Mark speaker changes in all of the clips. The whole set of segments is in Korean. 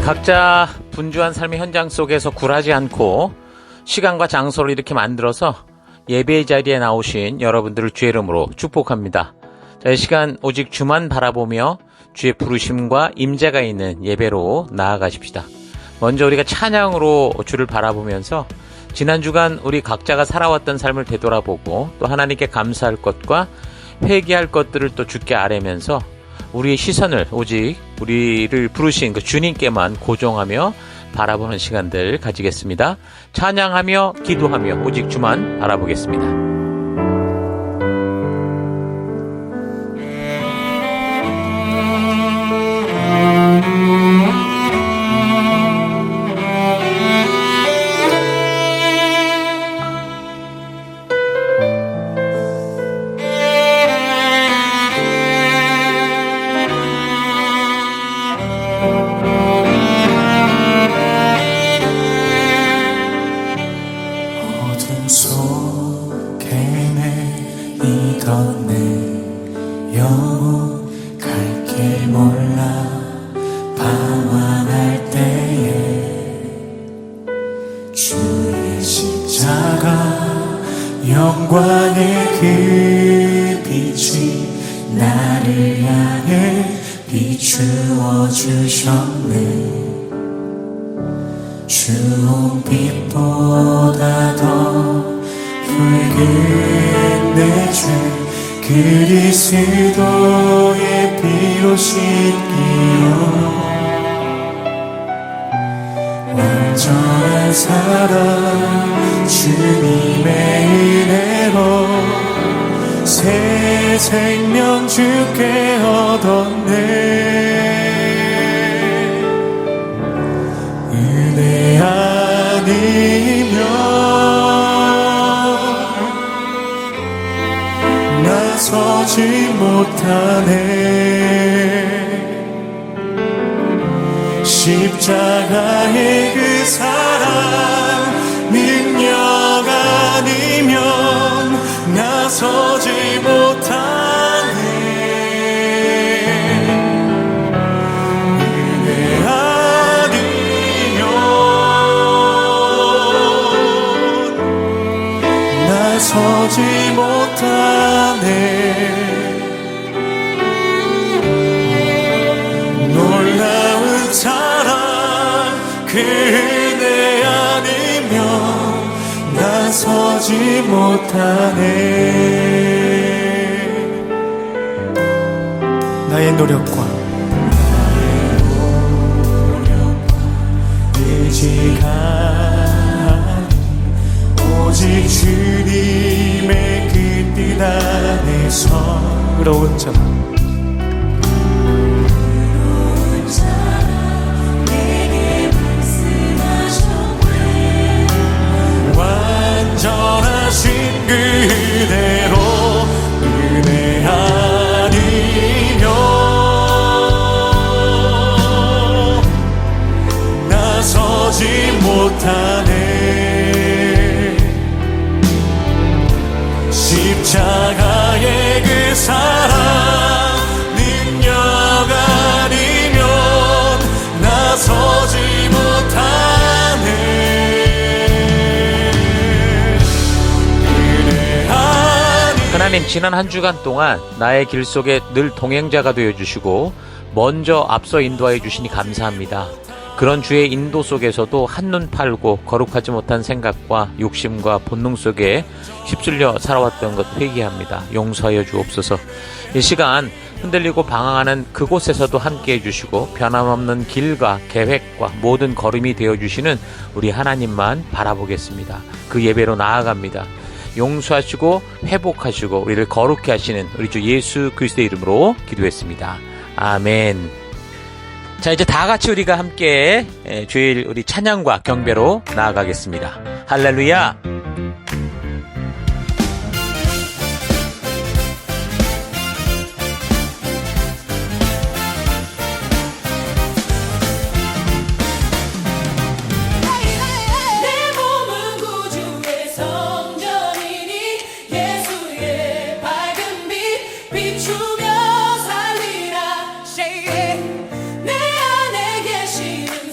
Speaker 1: 각자 분주한 삶의 현장 속에서 굴하지 않고 시간과 장소를 이렇게 만들어서 예배의 자리에 나오신 여러분들을 주의 이름으로 축복합니다. 이 시간 오직 주만 바라보며 주의 부르심과 임재가 있는 예배로 나아가십시다. 먼저 우리가 찬양으로 주를 바라보면서 지난 주간 우리 각자가 살아왔던 삶을 되돌아보고 또 하나님께 감사할 것과 회개할 것들을 또 주께 아뢰면서 우리의 시선을 오직 우리를 부르신 그 주님께만 고정하며 바라보는 시간들 가지겠습니다. 찬양하며 기도하며 오직 주만 바라보겠습니다.
Speaker 2: 영광의 그 빛이 나를 향해 비추어 주셨네. 주홍빛보다 더 붉은 내 죄 그리스도의 피로 씻기어 완전한 사랑 주님의 은혜로 새 생명 주께 얻었네. 은혜 아니면 나서지 못하네. 십자가의 그 사랑 능력 아니면 나서지 못하네. 은혜 아니면 나서지 못하네. 놀라운 사랑 그 은혜 아니면 나서지 못하네. 나의 노력과 의지가 오직 주님의 그 뜻 안에서 의로운 자 완전하신 그대로 은혜 아니면 나서지 못하네. 십자가의 그 사랑 능력 아니면 나서지 못하네.
Speaker 1: 하나님, 지난 한 주간 동안 나의 길 속에 늘 동행자가 되어주시고 먼저 앞서 인도하여 주시니 감사합니다. 그런 주의 인도 속에서도 한눈 팔고 거룩하지 못한 생각과 욕심과 본능 속에 휩쓸려 살아왔던 것 회개합니다. 용서하여 주옵소서. 이 시간 흔들리고 방황하는 그곳에서도 함께해 주시고 변함없는 길과 계획과 모든 걸음이 되어주시는 우리 하나님만 바라보겠습니다. 그 예배로 나아갑니다. 용서하시고 회복하시고 우리를 거룩히 하시는 우리 주 예수 그리스도의 이름으로 기도했습니다. 아멘. 자, 이제 다 같이 우리가 함께 주일 우리 찬양과 경배로 나아가겠습니다. 할렐루야.
Speaker 3: 비추며 살리라. 내 안에 계시는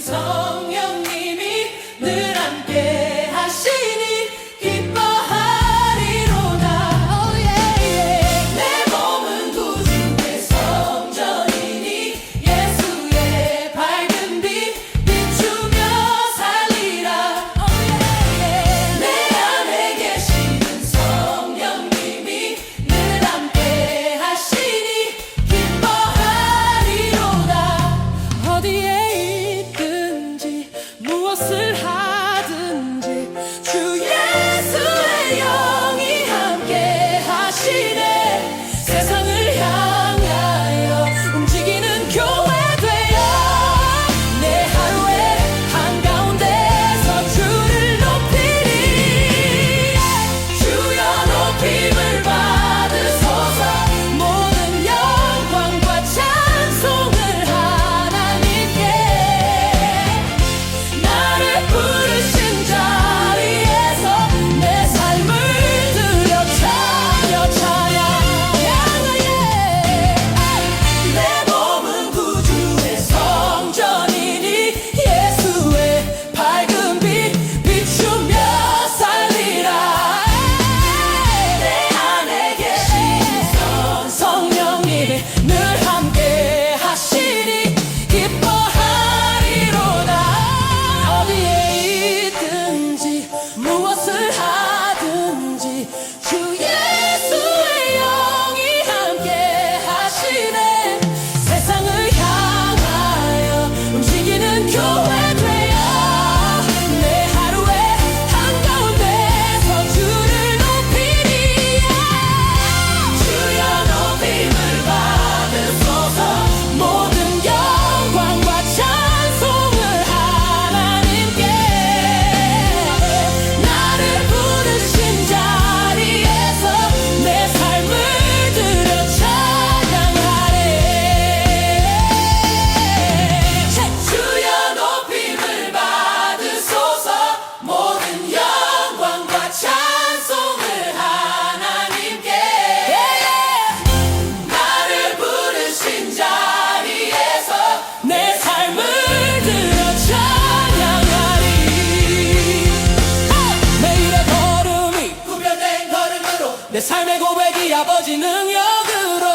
Speaker 3: 내 삶의 고백이 아버지 능력으로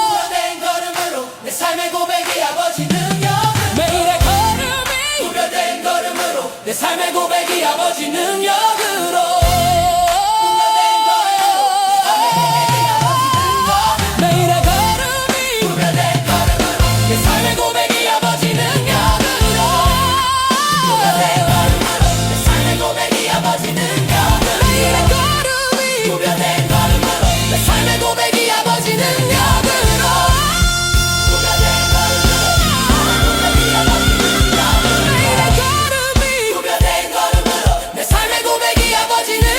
Speaker 3: 구별된 걸음으로 내 삶의 고백이 아버지 능력으로 매일의 걸음이 구별된 걸음으로 내 삶의 고백이 아버지 능력으로 매일의 걸음이 구별된 걸음으로 내 삶의 고백이 아버지 능력으로 구별된 걸음으로 내 삶의 고백이 아버지 능력으로 매일의 걸음이 구별된 걸음으로 내 삶의 고백이 아버지 능력으로 구별된 걸음으로 매일의 걸음이 구별된 걸음으로 내 삶의 고백이 아버지 능력으로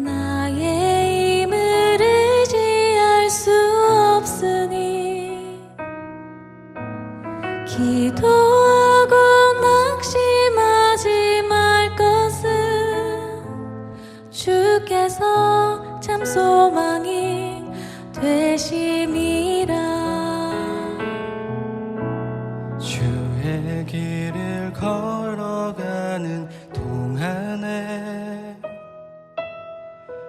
Speaker 4: 나의 힘을 의지할 수 없으니 기도하고 낙심하지 말 것은 주께서 참 소망이 되심이라.
Speaker 5: 주의 길을 걸어가는 동안에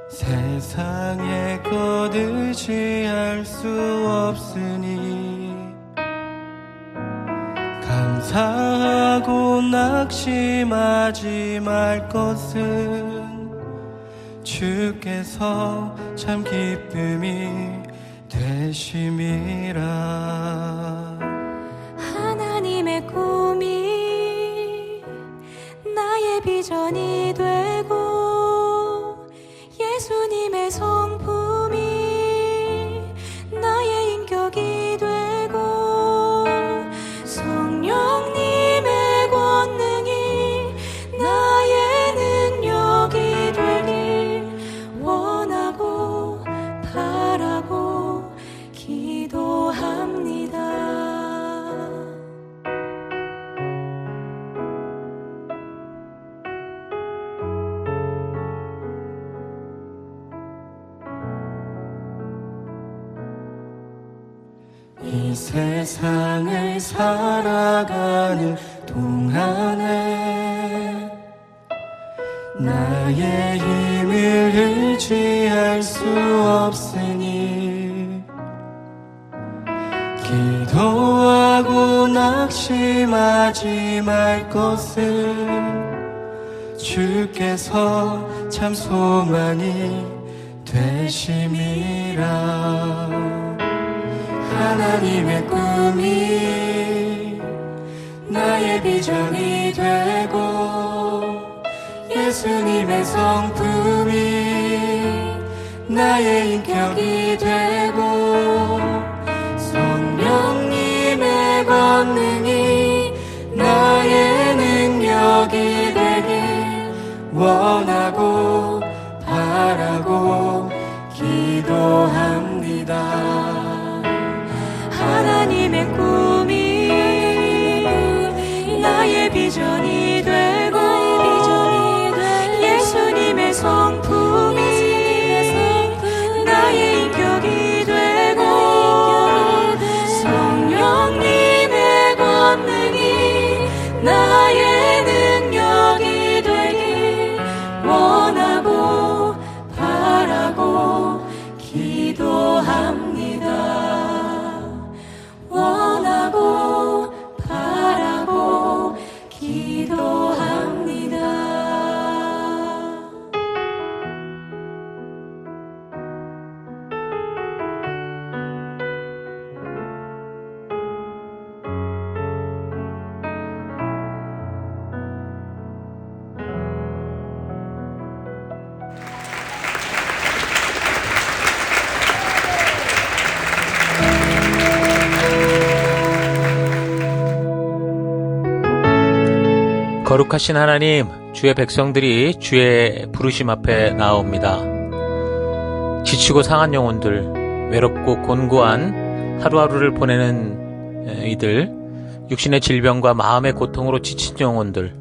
Speaker 5: 세상의 것 의지할 수 없으니 감사하고 낙심하지 말 것은 주께서 참 기쁨이 되심이라.
Speaker 4: 하나님의 꿈이 나의 비전이 되고 예수님의 성품이 나의 인격이 되고 성령님의 권능이 나의 능력이 되길 원하고 바라고 기도합니다.
Speaker 5: 이 세상을 살아가는 동안에 나의 힘을 의지할 수 없으니 기도하고 낙심하지 말 것은 주께서 참 소망이 되심이라. 하나님의 꿈이 나의 비전이 되고 예수님의 성품이 나의 인격이 되고 성령님의 권능이 나의 능력이 되길 원하고 바라고 기도합니다. 하나님의 꿈이 나의 비전이 되고 예수님의 성품이 나의 인격이 되고 성령님의 권능이 나의 능력이 되길 원하고 바라고 기도합니다. 원하고 바라고 기도합니다.
Speaker 1: 거룩하신 하나님, 주의 백성들이 주의 부르심 앞에 나옵니다. 지치고 상한 영혼들, 외롭고 곤고한 하루하루를 보내는 이들, 육신의 질병과 마음의 고통으로 지친 영혼들,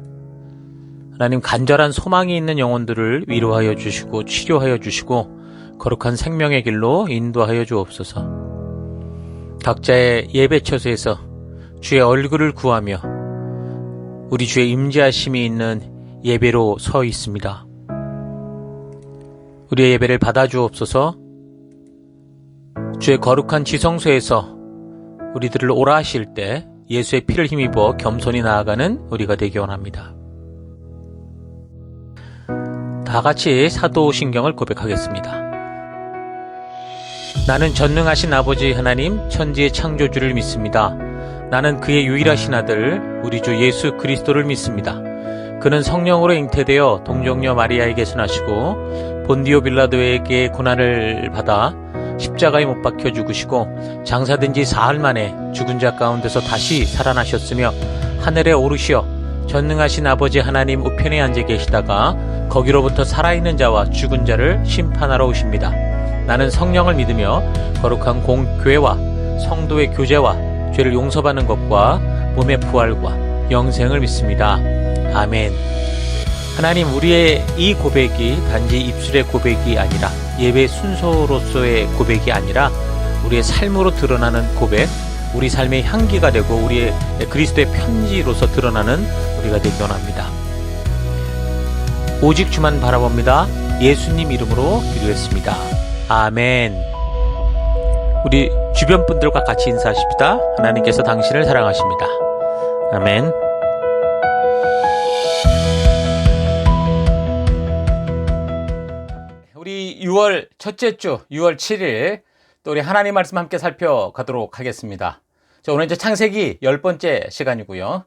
Speaker 1: 하나님 간절한 소망이 있는 영혼들을 위로하여 주시고 치료하여 주시고 거룩한 생명의 길로 인도하여 주옵소서. 각자의 예배 처소에서 주의 얼굴을 구하며 우리 주의 임재하심이 있는 예배로 서 있습니다. 우리의 예배를 받아주옵소서. 주의 거룩한 지성소에서 우리들을 오라 하실 때 예수의 피를 힘입어 겸손히 나아가는 우리가 되기 원합니다. 다 같이 사도신경을 고백하겠습니다. 나는 전능하신 아버지 하나님 천지의 창조주를 믿습니다. 나는 그의 유일하신 아들 우리 주 예수 그리스도를 믿습니다. 그는 성령으로 잉태되어 동정녀 마리아에게서 나시고 본디오 빌라도에게 고난을 받아 십자가에 못 박혀 죽으시고 장사된 지 사흘 만에 죽은 자 가운데서 다시 살아나셨으며 하늘에 오르시어 전능하신 아버지 하나님 우편에 앉아 계시다가 거기로부터 살아있는 자와 죽은 자를 심판하러 오십니다. 나는 성령을 믿으며 거룩한 공교회와 성도의 교제와 죄를 용서받는 것과 몸의 부활과 영생을 믿습니다. 아멘. 하나님, 우리의 이 고백이 단지 입술의 고백이 아니라 예배 순서로서의 고백이 아니라 우리의 삶으로 드러나는 고백, 우리 삶의 향기가 되고 우리의 그리스도의 편지로서 드러나는 우리가 되기 원합니다. 오직 주만 바라봅니다. 예수님 이름으로 기도했습니다. 아멘. 우리 주변 분들과 같이 인사하십시다. 하나님께서 당신을 사랑하십니다. 아멘. 우리 6월 첫째 주 6월 7일 또 우리 하나님 말씀 함께 살펴가도록 하겠습니다. 자, 오늘 이제 창세기 10번째 시간이고요.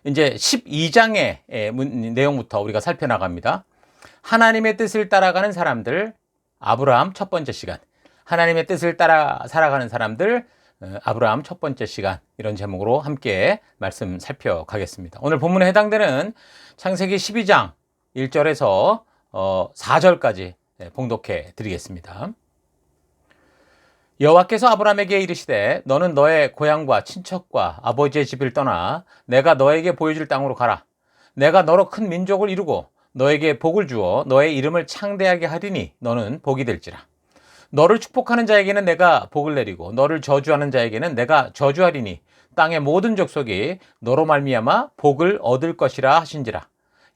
Speaker 1: 이제 12장의 내용부터 우리가 살펴나갑니다. 하나님의 뜻을 따라가는 사람들, 아브라함 첫 번째 시간. 하나님의 뜻을 따라 살아가는 사람들, 아브라함 첫 번째 시간. 이런 제목으로 함께 말씀 살펴가겠습니다. 오늘 본문에 해당되는 창세기 12장 1절에서 4절까지 봉독해 드리겠습니다. 여호와께서 아브라함에게 이르시되 너는 너의 고향과 친척과 아버지의 집을 떠나 내가 너에게 보여줄 땅으로 가라. 내가 너로 큰 민족을 이루고 너에게 복을 주어 너의 이름을 창대하게 하리니 너는 복이 될지라. 너를 축복하는 자에게는 내가 복을 내리고 너를 저주하는 자에게는 내가 저주하리니 땅의 모든 족속이 너로 말미암아 복을 얻을 것이라 하신지라.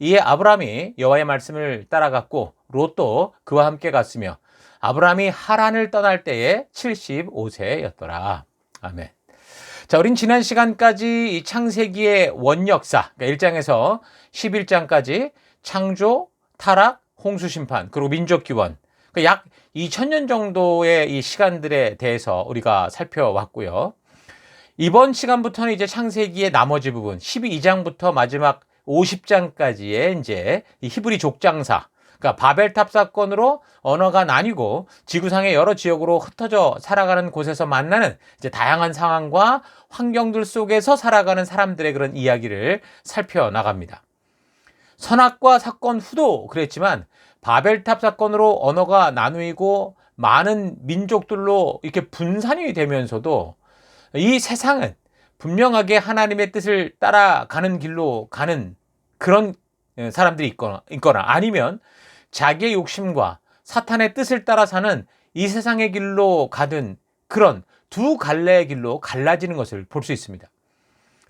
Speaker 1: 이에 아브라함이 여호와의 말씀을 따라갔고 롯도 그와 함께 갔으며 아브라함이 하란을 떠날 때에 75세였더라. 아멘. 자, 우린 지난 시간까지 이 창세기의 원역사, 그러니까 1장에서 11장까지 창조, 타락, 홍수심판, 그리고 민족기원, 그러니까 약 2000년 정도의 이 시간들에 대해서 우리가 살펴왔고요. 이번 시간부터는 이제 창세기의 나머지 부분, 12장부터 마지막 50장까지의 이제 이 히브리 족장사, 그러니까 바벨탑 사건으로 언어가 나뉘고 지구상의 여러 지역으로 흩어져 살아가는 곳에서 만나는 이제 다양한 상황과 환경들 속에서 살아가는 사람들의 그런 이야기를 살펴나갑니다. 선악과 사건 후도 그랬지만 바벨탑 사건으로 언어가 나누이고 많은 민족들로 이렇게 분산이 되면서도 이 세상은 분명하게 하나님의 뜻을 따라가는 길로 가는 그런 사람들이 있거나 아니면 자기의 욕심과 사탄의 뜻을 따라 사는 이 세상의 길로 가든 그런 두 갈래의 길로 갈라지는 것을 볼 수 있습니다.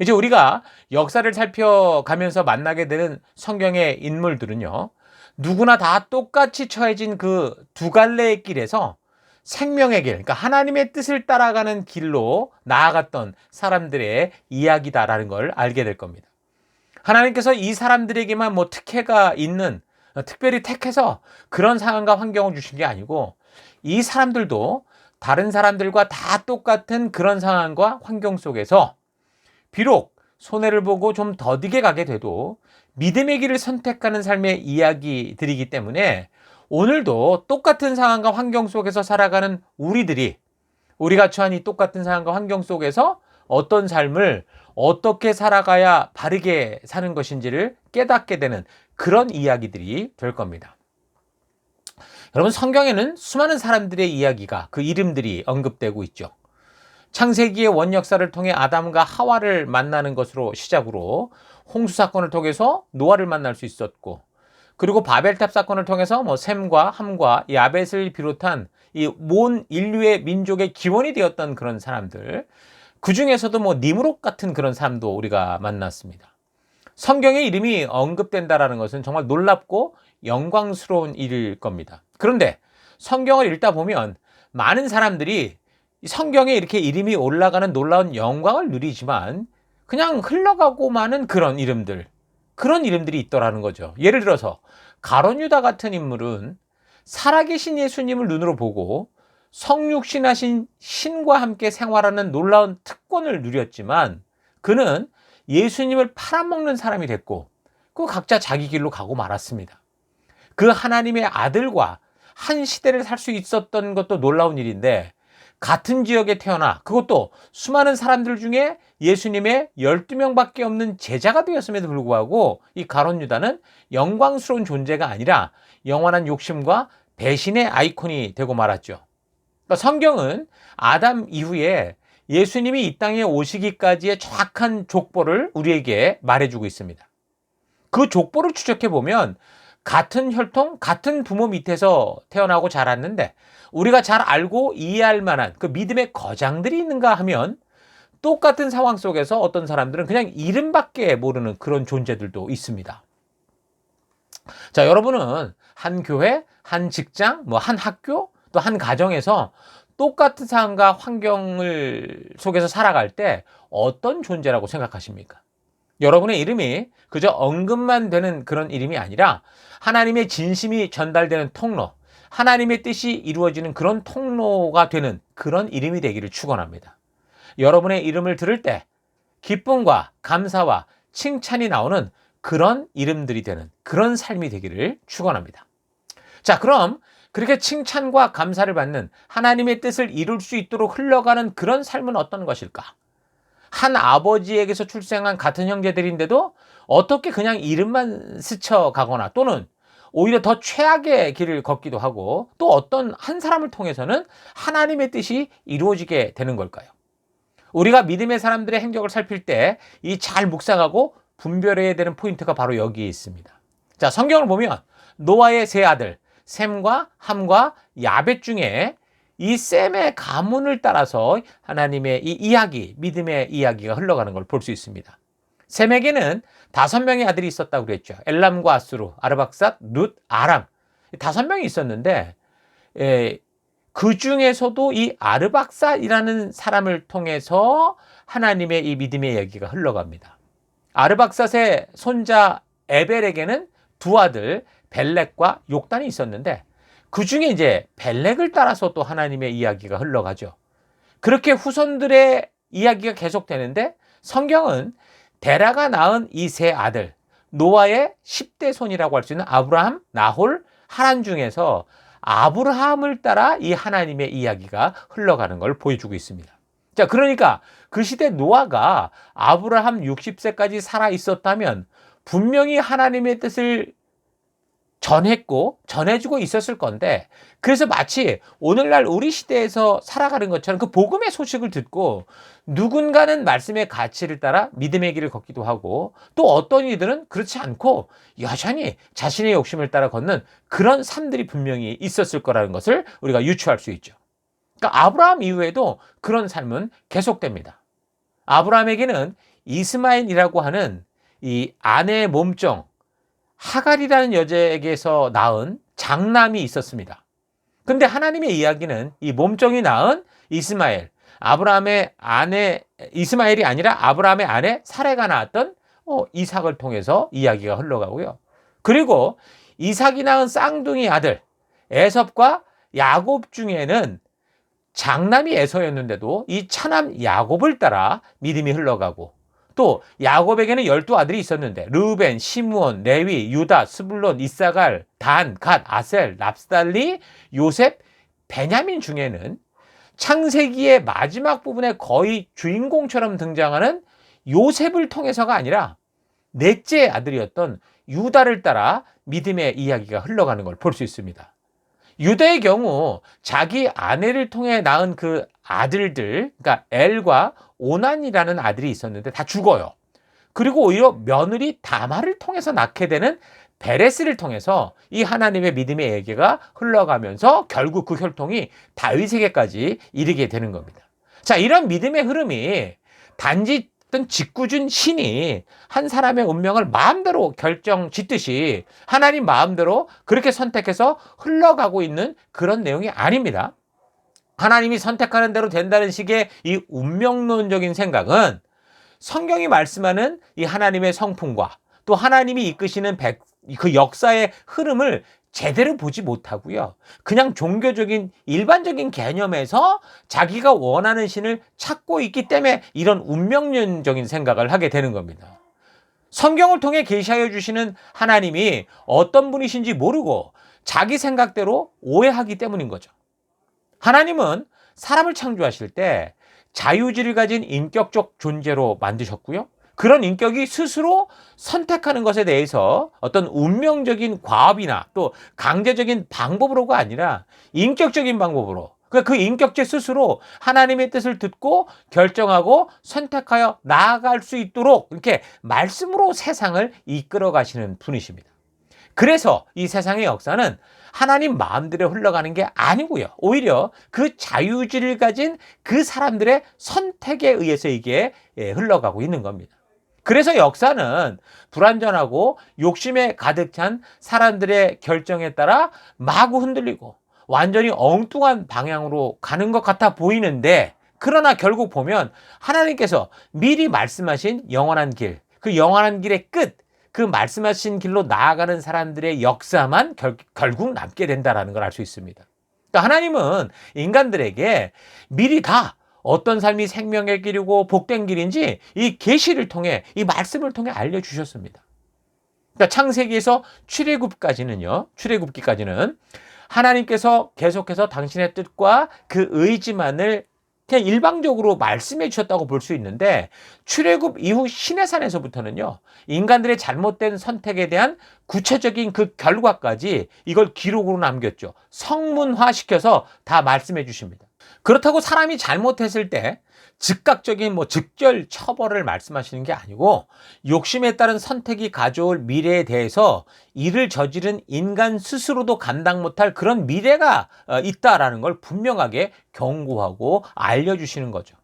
Speaker 1: 이제 우리가 역사를 살펴가면서 만나게 되는 성경의 인물들은요, 누구나 다 똑같이 처해진 그 두 갈래의 길에서 생명의 길, 그러니까 하나님의 뜻을 따라가는 길로 나아갔던 사람들의 이야기다라는 걸 알게 될 겁니다. 하나님께서 이 사람들에게만 뭐 특혜가 있는, 특별히 택해서 그런 상황과 환경을 주신 게 아니고 이 사람들도 다른 사람들과 다 똑같은 그런 상황과 환경 속에서 비록 손해를 보고 좀 더디게 가게 돼도 믿음의 길을 선택하는 삶의 이야기들이기 때문에 오늘도 똑같은 상황과 환경 속에서 살아가는 우리가 처한 이 똑같은 상황과 환경 속에서 어떤 삶을 어떻게 살아가야 바르게 사는 것인지를 깨닫게 되는 그런 이야기들이 될 겁니다. 여러분, 성경에는 수많은 사람들의 이야기가, 그 이름들이 언급되고 있죠. 창세기의 원역사를 통해 아담과 하와를 만나는 것으로 시작으로 홍수 사건을 통해서 노아를 만날 수 있었고, 그리고 바벨탑 사건을 통해서 셈과 함과 야벳을 비롯한 이 온 인류의 민족의 기원이 되었던 그런 사람들, 그 중에서도 니므롯 같은 그런 사람도 우리가 만났습니다. 성경의 이름이 언급된다라는 것은 정말 놀랍고 영광스러운 일일 겁니다. 그런데 성경을 읽다 보면 많은 사람들이 성경에 이렇게 이름이 올라가는 놀라운 영광을 누리지만 그냥 흘러가고 마는 그런 이름들이 있더라는 거죠. 예를 들어서 가룟 유다 같은 인물은 살아계신 예수님을 눈으로 보고 성육신하신 신과 함께 생활하는 놀라운 특권을 누렸지만 그는 예수님을 팔아먹는 사람이 됐고 그 각자 자기 길로 가고 말았습니다. 그 하나님의 아들과 한 시대를 살 수 있었던 것도 놀라운 일인데 같은 지역에 태어나 그것도 수많은 사람들 중에 예수님의 12명밖에 없는 제자가 되었음에도 불구하고 이 가룟 유다는 영광스러운 존재가 아니라 영원한 욕심과 배신의 아이콘이 되고 말았죠. 그러니까 성경은 아담 이후에 예수님이 이 땅에 오시기까지의 정확한 족보를 우리에게 말해주고 있습니다. 그 족보를 추적해보면 같은 혈통, 같은 부모 밑에서 태어나고 자랐는데 우리가 잘 알고 이해할 만한 그 믿음의 거장들이 있는가 하면 똑같은 상황 속에서 어떤 사람들은 그냥 이름밖에 모르는 그런 존재들도 있습니다. 자, 여러분은 한 교회, 한 직장, 한 학교, 또 한 가정에서 똑같은 상황과 환경을 속에서 살아갈 때 어떤 존재라고 생각하십니까? 여러분의 이름이 그저 언급만 되는 그런 이름이 아니라 하나님의 진심이 전달되는 통로, 하나님의 뜻이 이루어지는 그런 통로가 되는 그런 이름이 되기를 축원합니다. 여러분의 이름을 들을 때 기쁨과 감사와 칭찬이 나오는 그런 이름들이 되는 그런 삶이 되기를 축원합니다. 자, 그럼 그렇게 칭찬과 감사를 받는 하나님의 뜻을 이룰 수 있도록 흘러가는 그런 삶은 어떤 것일까? 한 아버지에게서 출생한 같은 형제들인데도 어떻게 그냥 이름만 스쳐가거나 또는 오히려 더 최악의 길을 걷기도 하고 또 어떤 한 사람을 통해서는 하나님의 뜻이 이루어지게 되는 걸까요? 우리가 믿음의 사람들의 행적을 살필 때 이 잘 묵상하고 분별해야 되는 포인트가 바로 여기에 있습니다. 자, 성경을 보면 노아의 세 아들 셈과 함과 야벳 중에 이 셈의 가문을 따라서 하나님의 이 이야기, 믿음의 이야기가 흘러가는 걸 볼 수 있습니다. 셈에게는 5명의 아들이 있었다고 그랬죠. 엘람과 아수르, 아르박삿, 룻, 아람 5명이 있었는데 그 중에서도 이 아르박삿이라는 사람을 통해서 하나님의 이 믿음의 이야기가 흘러갑니다. 아르박삿의 손자 에벨에게는 2 아들 벨렉과 욕단이 있었는데 그 중에 이제 벨렉을 따라서 또 하나님의 이야기가 흘러가죠. 그렇게 후손들의 이야기가 계속되는데 성경은 데라가 낳은 이 3 아들 노아의 10대 손이라고 할 수 있는 아브라함, 나홀, 하란 중에서 아브라함을 따라 이 하나님의 이야기가 흘러가는 걸 보여주고 있습니다. 자, 그러니까 그 시대 노아가 아브라함 60세까지 살아 있었다면 분명히 하나님의 뜻을 전했고 전해주고 있었을 건데 그래서 마치 오늘날 우리 시대에서 살아가는 것처럼 그 복음의 소식을 듣고 누군가는 말씀의 가치를 따라 믿음의 길을 걷기도 하고 또 어떤 이들은 그렇지 않고 여전히 자신의 욕심을 따라 걷는 그런 삶들이 분명히 있었을 거라는 것을 우리가 유추할 수 있죠. 그러니까 아브라함 이후에도 그런 삶은 계속됩니다. 아브라함에게는 이스마엘이라고 하는 이 아내의 몸종 하갈이라는 여자에게서 낳은 장남이 있었습니다. 근데 하나님의 이야기는 이 몸종이 낳은 이스마엘, 아브라함의 아내 이스마엘이 아니라 아브라함의 아내 사레가 낳았던 이삭을 통해서 이야기가 흘러가고요. 그리고 이삭이 낳은 쌍둥이 아들 에섭과 야곱 중에는 장남이 에서였는데도 이 차남 야곱을 따라 믿음이 흘러가고 또 야곱에게는 12아들이 있었는데 르우벤, 시므온, 레위, 유다, 스불론, 이사갈, 단, 갓, 아셀, 납스달리, 요셉, 베냐민 중에는 창세기의 마지막 부분에 거의 주인공처럼 등장하는 요셉을 통해서가 아니라 넷째 아들이었던 유다를 따라 믿음의 이야기가 흘러가는 걸 볼 수 있습니다. 유다의 경우 자기 아내를 통해 낳은 그 아들들, 그러니까 엘과 오난이라는 아들이 있었는데 다 죽어요. 그리고 오히려 며느리 다말을 통해서 낳게 되는 베레스를 통해서 이 하나님의 믿음의 얘기가 흘러가면서 결국 그 혈통이 다윗에게까지 이르게 되는 겁니다. 자, 이런 믿음의 흐름이 단지 어떤 짓궂은 신이 한 사람의 운명을 마음대로 결정 짓듯이 하나님 마음대로 그렇게 선택해서 흘러가고 있는 그런 내용이 아닙니다. 하나님이 선택하는 대로 된다는 식의 이 운명론적인 생각은 성경이 말씀하는 이 하나님의 성품과 또 하나님이 이끄시는 그 역사의 흐름을 제대로 보지 못하고요. 그냥 종교적인 일반적인 개념에서 자기가 원하는 신을 찾고 있기 때문에 이런 운명론적인 생각을 하게 되는 겁니다. 성경을 통해 계시하여 주시는 하나님이 어떤 분이신지 모르고 자기 생각대로 오해하기 때문인 거죠. 하나님은 사람을 창조하실 때 자유의지를 가진 인격적 존재로 만드셨고요. 그런 인격이 스스로 선택하는 것에 대해서 어떤 운명적인 과업이나 또 강제적인 방법으로가 아니라 인격적인 방법으로, 그러니까 그 인격체 스스로 하나님의 뜻을 듣고 결정하고 선택하여 나아갈 수 있도록 이렇게 말씀으로 세상을 이끌어 가시는 분이십니다. 그래서 이 세상의 역사는 하나님 마음대로 흘러가는 게 아니고요. 오히려 그 자유의지를 가진 그 사람들의 선택에 의해서 이게 흘러가고 있는 겁니다. 그래서 역사는 불완전하고 욕심에 가득 찬 사람들의 결정에 따라 마구 흔들리고 완전히 엉뚱한 방향으로 가는 것 같아 보이는데, 그러나 결국 보면 하나님께서 미리 말씀하신 영원한 길, 그 영원한 길의 끝, 그 말씀하신 길로 나아가는 사람들의 역사만 결국 남게 된다는 걸 알 수 있습니다. 그러니까 하나님은 인간들에게 미리 다 어떤 삶이 생명의 길이고 복된 길인지 이 계시를 통해, 이 말씀을 통해 알려주셨습니다. 그러니까 창세기에서 출애굽기까지는 하나님께서 계속해서 당신의 뜻과 그 의지만을 그냥 일방적으로 말씀해 주셨다고 볼 수 있는데, 출애굽 이후 시내산에서부터는요, 인간들의 잘못된 선택에 대한 구체적인 그 결과까지 이걸 기록으로 남겼죠. 성문화시켜서 다 말씀해 주십니다. 그렇다고 사람이 잘못했을 때 즉각적인 즉결 처벌을 말씀하시는 게 아니고, 욕심에 따른 선택이 가져올 미래에 대해서 이를 저지른 인간 스스로도 감당 못할 그런 미래가 있다라는 걸 분명하게 경고하고 알려주시는 거죠.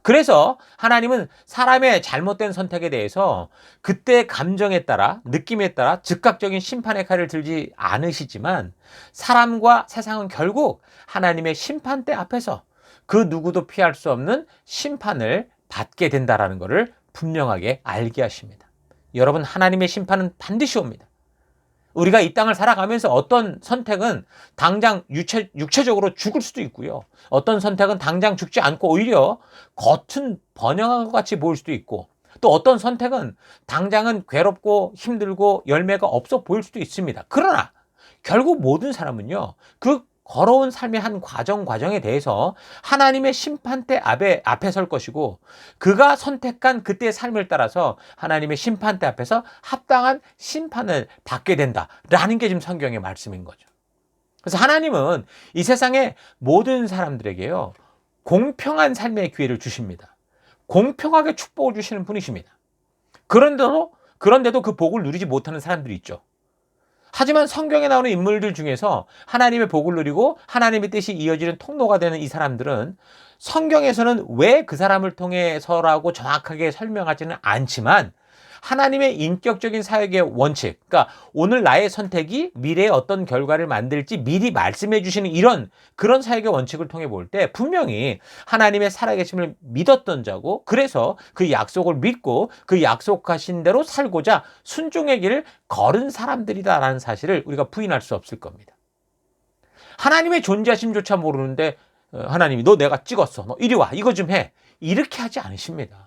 Speaker 1: 그래서 하나님은 사람의 잘못된 선택에 대해서 그때의 감정에 따라, 느낌에 따라 즉각적인 심판의 칼을 들지 않으시지만, 사람과 세상은 결국 하나님의 심판대 앞에서 그 누구도 피할 수 없는 심판을 받게 된다라는 것을 분명하게 알게 하십니다. 여러분, 하나님의 심판은 반드시 옵니다. 우리가 이 땅을 살아가면서 어떤 선택은 당장 육체적으로 죽을 수도 있고요. 어떤 선택은 당장 죽지 않고 오히려 겉은 번영한 것 같이 보일 수도 있고, 또 어떤 선택은 당장은 괴롭고 힘들고 열매가 없어 보일 수도 있습니다. 그러나 결국 모든 사람은요, 그 걸어온 삶의 한 과정에 대해서 하나님의 심판대 앞에 설 것이고, 그가 선택한 그때의 삶을 따라서 하나님의 심판대 앞에서 합당한 심판을 받게 된다라는 게 지금 성경의 말씀인 거죠. 그래서 하나님은 이 세상의 모든 사람들에게요, 공평한 삶의 기회를 주십니다. 공평하게 축복을 주시는 분이십니다. 그런데도 그 복을 누리지 못하는 사람들이 있죠. 하지만 성경에 나오는 인물들 중에서 하나님의 복을 누리고 하나님의 뜻이 이어지는 통로가 되는 이 사람들은 성경에서는 왜 그 사람을 통해서라고 정확하게 설명하지는 않지만, 하나님의 인격적인 사역의 원칙, 그러니까 오늘 나의 선택이 미래에 어떤 결과를 만들지 미리 말씀해 주시는 그런 사역의 원칙을 통해 볼 때 분명히 하나님의 살아계심을 믿었던 자고, 그래서 그 약속을 믿고 그 약속하신 대로 살고자 순종의 길을 걸은 사람들이다라는 사실을 우리가 부인할 수 없을 겁니다. 하나님의 존재하심조차 모르는데 하나님이 너 내가 찍었어, 너 이리 와, 이거 좀 해, 이렇게 하지 않으십니다.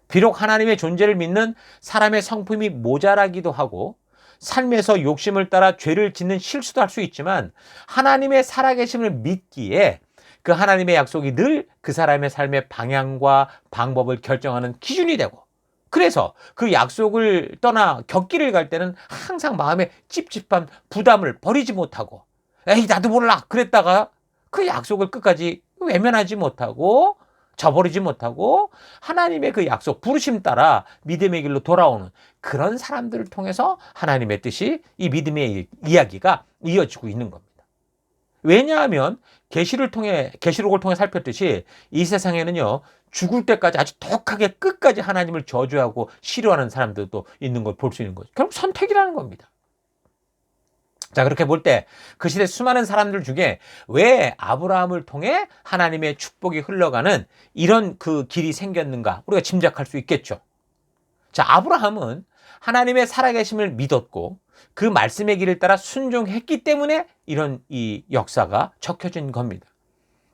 Speaker 1: 비록 하나님의 존재를 믿는 사람의 성품이 모자라기도 하고 삶에서 욕심을 따라 죄를 짓는 실수도 할 수 있지만, 하나님의 살아계심을 믿기에 그 하나님의 약속이 늘 그 사람의 삶의 방향과 방법을 결정하는 기준이 되고, 그래서 그 약속을 떠나 곁길을 갈 때는 항상 마음에 찝찝한 부담을 버리지 못하고, 에이 나도 몰라 그랬다가 그 약속을 끝까지 외면하지 못하고 저버리지 못하고 하나님의 그 약속, 부르심 따라 믿음의 길로 돌아오는 그런 사람들을 통해서 하나님의 뜻이, 이 믿음의 이야기가 이어지고 있는 겁니다. 왜냐하면 계시록을 통해 살폈듯이 이 세상에는요, 죽을 때까지 아주 독하게 끝까지 하나님을 저주하고 싫어하는 사람들도 있는 걸 볼 수 있는 거죠. 결국 선택이라는 겁니다. 자, 그렇게 볼 때 그 시대 수많은 사람들 중에 왜 아브라함을 통해 하나님의 축복이 흘러가는 이런 그 길이 생겼는가 우리가 짐작할 수 있겠죠. 자, 아브라함은 하나님의 살아계심을 믿었고 그 말씀의 길을 따라 순종했기 때문에 이런 이 역사가 적혀진 겁니다.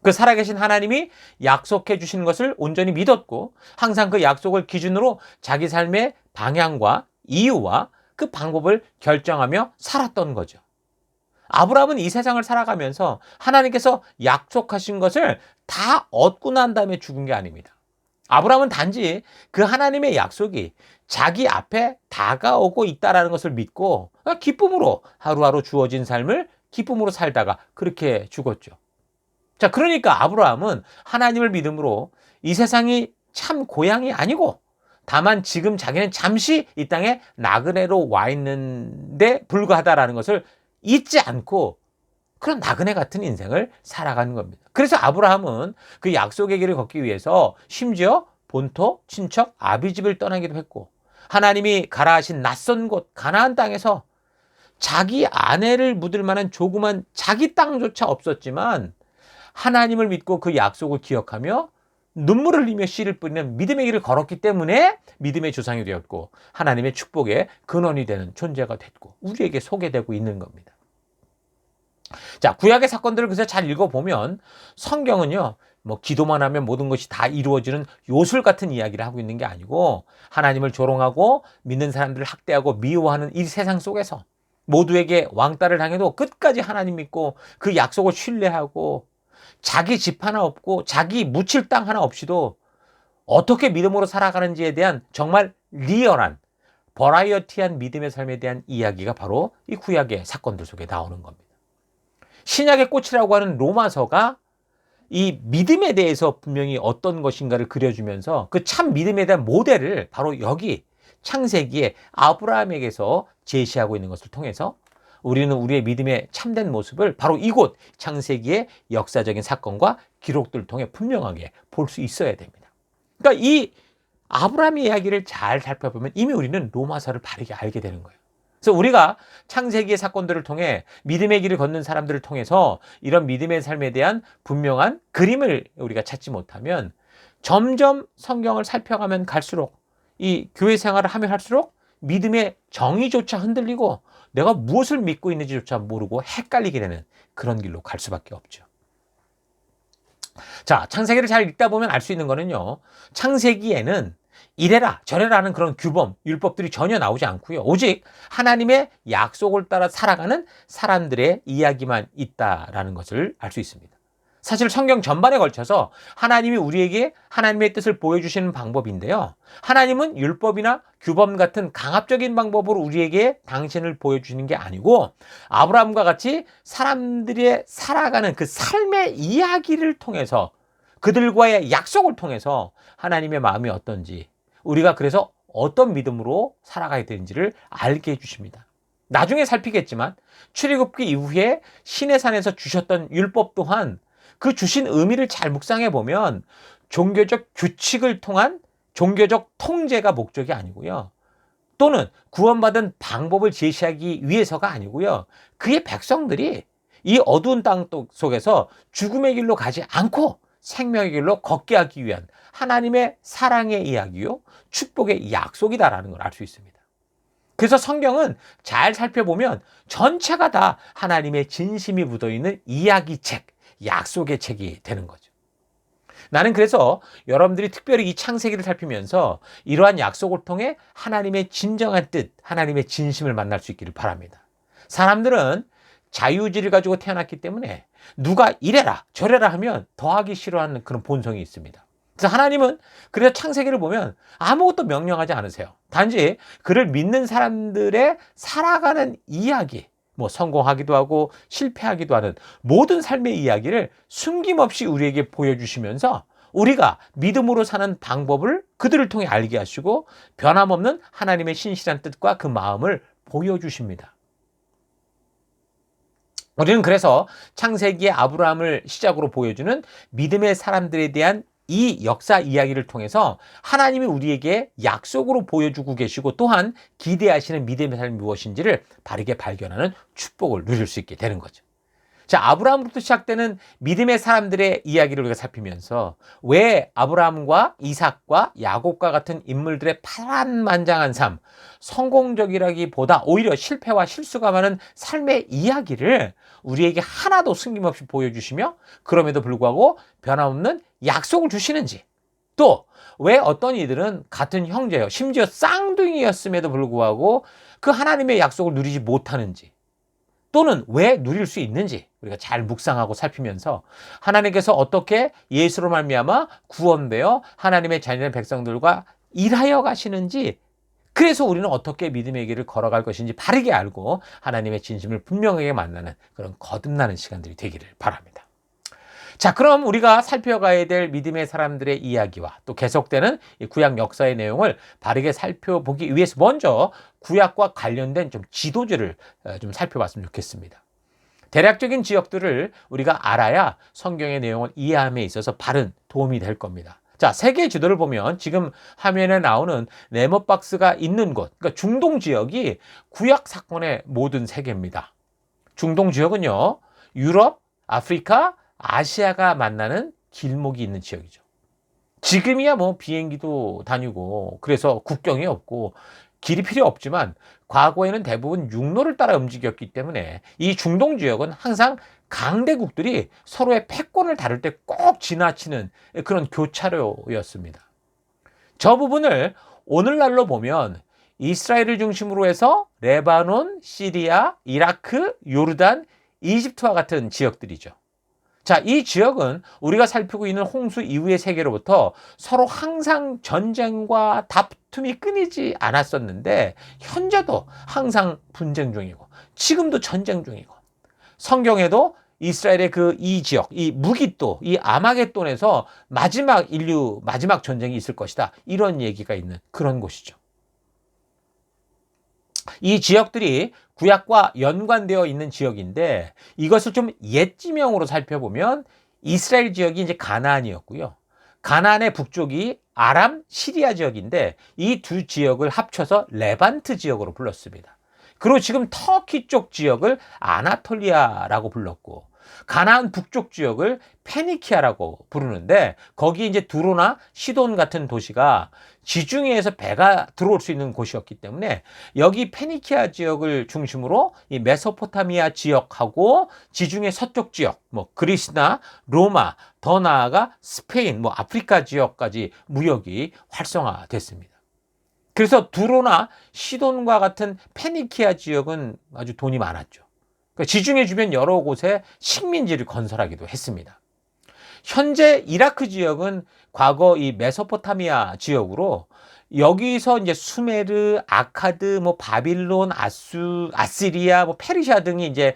Speaker 1: 그 살아계신 하나님이 약속해 주시는 것을 온전히 믿었고, 항상 그 약속을 기준으로 자기 삶의 방향과 이유와 그 방법을 결정하며 살았던 거죠. 아브라함은 이 세상을 살아가면서 하나님께서 약속하신 것을 다 얻고 난 다음에 죽은 게 아닙니다. 아브라함은 단지 그 하나님의 약속이 자기 앞에 다가오고 있다라는 것을 믿고 기쁨으로 하루하루 주어진 삶을 기쁨으로 살다가 그렇게 죽었죠. 자, 그러니까 아브라함은 하나님을 믿음으로 이 세상이 참 고향이 아니고 다만 지금 자기는 잠시 이 땅에 나그네로 와 있는데 불과하다라는 것을 잊지 않고 그런 나그네 같은 인생을 살아가는 겁니다. 그래서 아브라함은 그 약속의 길을 걷기 위해서 심지어 본토, 친척, 아비집을 떠나기도 했고 하나님이 가라 하신 낯선 곳 가나안 땅에서 자기 아내를 묻을 만한 조그만 자기 땅조차 없었지만 하나님을 믿고 그 약속을 기억하며 눈물을 흘리며 씨를 뿌리는 믿음의 길을 걸었기 때문에 믿음의 조상이 되었고 하나님의 축복의 근원이 되는 존재가 됐고 우리에게 소개되고 있는 겁니다. 자, 구약의 사건들을 그래서 잘 읽어보면 성경은요, 뭐 기도만 하면 모든 것이 다 이루어지는 요술 같은 이야기를 하고 있는 게 아니고 하나님을 조롱하고 믿는 사람들을 학대하고 미워하는 이 세상 속에서 모두에게 왕따를 당해도 끝까지 하나님 믿고 그 약속을 신뢰하고 자기 집 하나 없고 자기 묻힐 땅 하나 없이도 어떻게 믿음으로 살아가는지에 대한 정말 리얼한 버라이어티한 믿음의 삶에 대한 이야기가 바로 이 구약의 사건들 속에 나오는 겁니다. 신약의 꽃이라고 하는 로마서가 이 믿음에 대해서 분명히 어떤 것인가를 그려주면서 그 참 믿음에 대한 모델을 바로 여기 창세기에 아브라함에게서 제시하고 있는 것을 통해서 우리는 우리의 믿음의 참된 모습을 바로 이곳 창세기의 역사적인 사건과 기록들을 통해 분명하게 볼 수 있어야 됩니다. 그러니까 이 아브라함의 이야기를 잘 살펴보면 이미 우리는 로마서를 바르게 알게 되는 거예요. 그래서 우리가 창세기의 사건들을 통해 믿음의 길을 걷는 사람들을 통해서 이런 믿음의 삶에 대한 분명한 그림을 우리가 찾지 못하면 점점 성경을 살펴가면 갈수록 이 교회 생활을 하면 할수록 믿음의 정의조차 흔들리고 내가 무엇을 믿고 있는지조차 모르고 헷갈리게 되는 그런 길로 갈 수밖에 없죠. 자, 창세기를 잘 읽다 보면 알 수 있는 거는요, 창세기에는 이래라 저래라 하는 그런 규범, 율법들이 전혀 나오지 않고요. 오직 하나님의 약속을 따라 살아가는 사람들의 이야기만 있다라는 것을 알 수 있습니다. 사실 성경 전반에 걸쳐서 하나님이 우리에게 하나님의 뜻을 보여주시는 방법인데요. 하나님은 율법이나 규범 같은 강압적인 방법으로 우리에게 당신을 보여주시는 게 아니고 아브라함과 같이 사람들의 살아가는 그 삶의 이야기를 통해서 그들과의 약속을 통해서 하나님의 마음이 어떤지 우리가 그래서 어떤 믿음으로 살아가야 되는지를 알게 해주십니다. 나중에 살피겠지만 출애굽기 이후에 시내산에서 주셨던 율법 또한 그 주신 의미를 잘 묵상해 보면 종교적 규칙을 통한 종교적 통제가 목적이 아니고요. 또는 구원받은 방법을 제시하기 위해서가 아니고요. 그의 백성들이 이 어두운 땅 속에서 죽음의 길로 가지 않고 생명의 길로 걷게 하기 위한 하나님의 사랑의 이야기요. 축복의 약속이다라는 걸 알 수 있습니다. 그래서 성경은 잘 살펴보면 전체가 다 하나님의 진심이 묻어있는 이야기책, 약속의 책이 되는 거죠. 나는 그래서 여러분들이 특별히 이 창세기를 살피면서 이러한 약속을 통해 하나님의 진정한 뜻, 하나님의 진심을 만날 수 있기를 바랍니다. 사람들은 자유의지를 가지고 태어났기 때문에 누가 이래라 저래라 하면 더하기 싫어하는 그런 본성이 있습니다. 그래서 하나님은 그래서 창세기를 보면 아무것도 명령하지 않으세요. 단지 그를 믿는 사람들의 살아가는 이야기, 뭐 성공하기도 하고 실패하기도 하는 모든 삶의 이야기를 숨김없이 우리에게 보여주시면서 우리가 믿음으로 사는 방법을 그들을 통해 알게 하시고 변함없는 하나님의 신실한 뜻과 그 마음을 보여주십니다. 우리는 그래서 창세기의 아브라함을 시작으로 보여주는 믿음의 사람들에 대한 이 역사 이야기를 통해서 하나님이 우리에게 약속으로 보여주고 계시고 또한 기대하시는 믿음의 삶이 무엇인지를 바르게 발견하는 축복을 누릴 수 있게 되는 거죠. 자, 아브라함부터 시작되는 믿음의 사람들의 이야기를 우리가 살피면서 왜 아브라함과 이삭과 야곱과 같은 인물들의 파란만장한 삶, 성공적이라기보다 오히려 실패와 실수가 많은 삶의 이야기를 우리에게 하나도 숨김없이 보여주시며 그럼에도 불구하고 변함없는 약속을 주시는지, 또 왜 어떤 이들은 같은 형제요, 심지어 쌍둥이였음에도 불구하고 그 하나님의 약속을 누리지 못하는지, 또는 왜 누릴 수 있는지 우리가 잘 묵상하고 살피면서 하나님께서 어떻게 예수로 말미암아 구원되어 하나님의 자녀된 백성들과 일하여 가시는지, 그래서 우리는 어떻게 믿음의 길을 걸어갈 것인지 바르게 알고 하나님의 진심을 분명하게 만나는 그런 거듭나는 시간들이 되기를 바랍니다. 자, 그럼 우리가 살펴가야 될 믿음의 사람들의 이야기와 또 계속되는 이 구약 역사의 내용을 바르게 살펴보기 위해서 먼저 구약과 관련된 좀 지도지를 좀 살펴봤으면 좋겠습니다. 대략적인 지역들을 우리가 알아야 성경의 내용을 이해함에 있어서 바른 도움이 될 겁니다. 자, 세계 지도를 보면 지금 화면에 나오는 네모박스가 있는 곳, 그러니까 중동 지역이 구약 사건의 모든 세계입니다. 중동 지역은요, 유럽, 아프리카, 아시아가 만나는 길목이 있는 지역이죠. 지금이야 뭐 비행기도 다니고 그래서 국경이 없고 길이 필요 없지만 과거에는 대부분 육로를 따라 움직였기 때문에 이 중동 지역은 항상 강대국들이 서로의 패권을 다룰 때 꼭 지나치는 그런 교차로였습니다. 저 부분을 오늘날로 보면 이스라엘을 중심으로 해서 레바논, 시리아, 이라크, 요르단, 이집트와 같은 지역들이죠. 자, 이 지역은 우리가 살피고 있는 홍수 이후의 세계로부터 서로 항상 전쟁과 다툼이 끊이지 않았었는데 현재도 항상 분쟁 중이고 지금도 전쟁 중이고, 성경에도 이스라엘의 이 지역, 이 무기또, 이 아마겟돈에서 인류 마지막 전쟁이 있을 것이다, 이런 얘기가 있는 그런 곳이죠. 이 지역들이 구약과 연관되어 있는 지역인데 이것을 좀 옛 지명으로 살펴보면 이스라엘 지역이 이제 가나안이었고요. 가나안의 북쪽이 아람, 시리아 지역인데 이 두 지역을 합쳐서 레반트 지역으로 불렀습니다. 그리고 지금 터키 쪽 지역을 아나톨리아라고 불렀고, 가나안 북쪽 지역을 페니키아라고 부르는데 거기 이제 두로나 시돈 같은 도시가 지중해에서 배가 들어올 수 있는 곳이었기 때문에 여기 페니키아 지역을 중심으로 이 메소포타미아 지역하고 지중해 서쪽 지역, 뭐 그리스나 로마, 더 나아가 스페인, 뭐 아프리카 지역까지 무역이 활성화됐습니다. 그래서 두로나 시돈과 같은 페니키아 지역은 아주 돈이 많았죠. 지중해 주변 여러 곳에 식민지를 건설하기도 했습니다. 현재 이라크 지역은 과거 이 메소포타미아 지역으로 여기서 이제 수메르, 아카드, 뭐 바빌론, 아시리아, 뭐 페르시아 등이 이제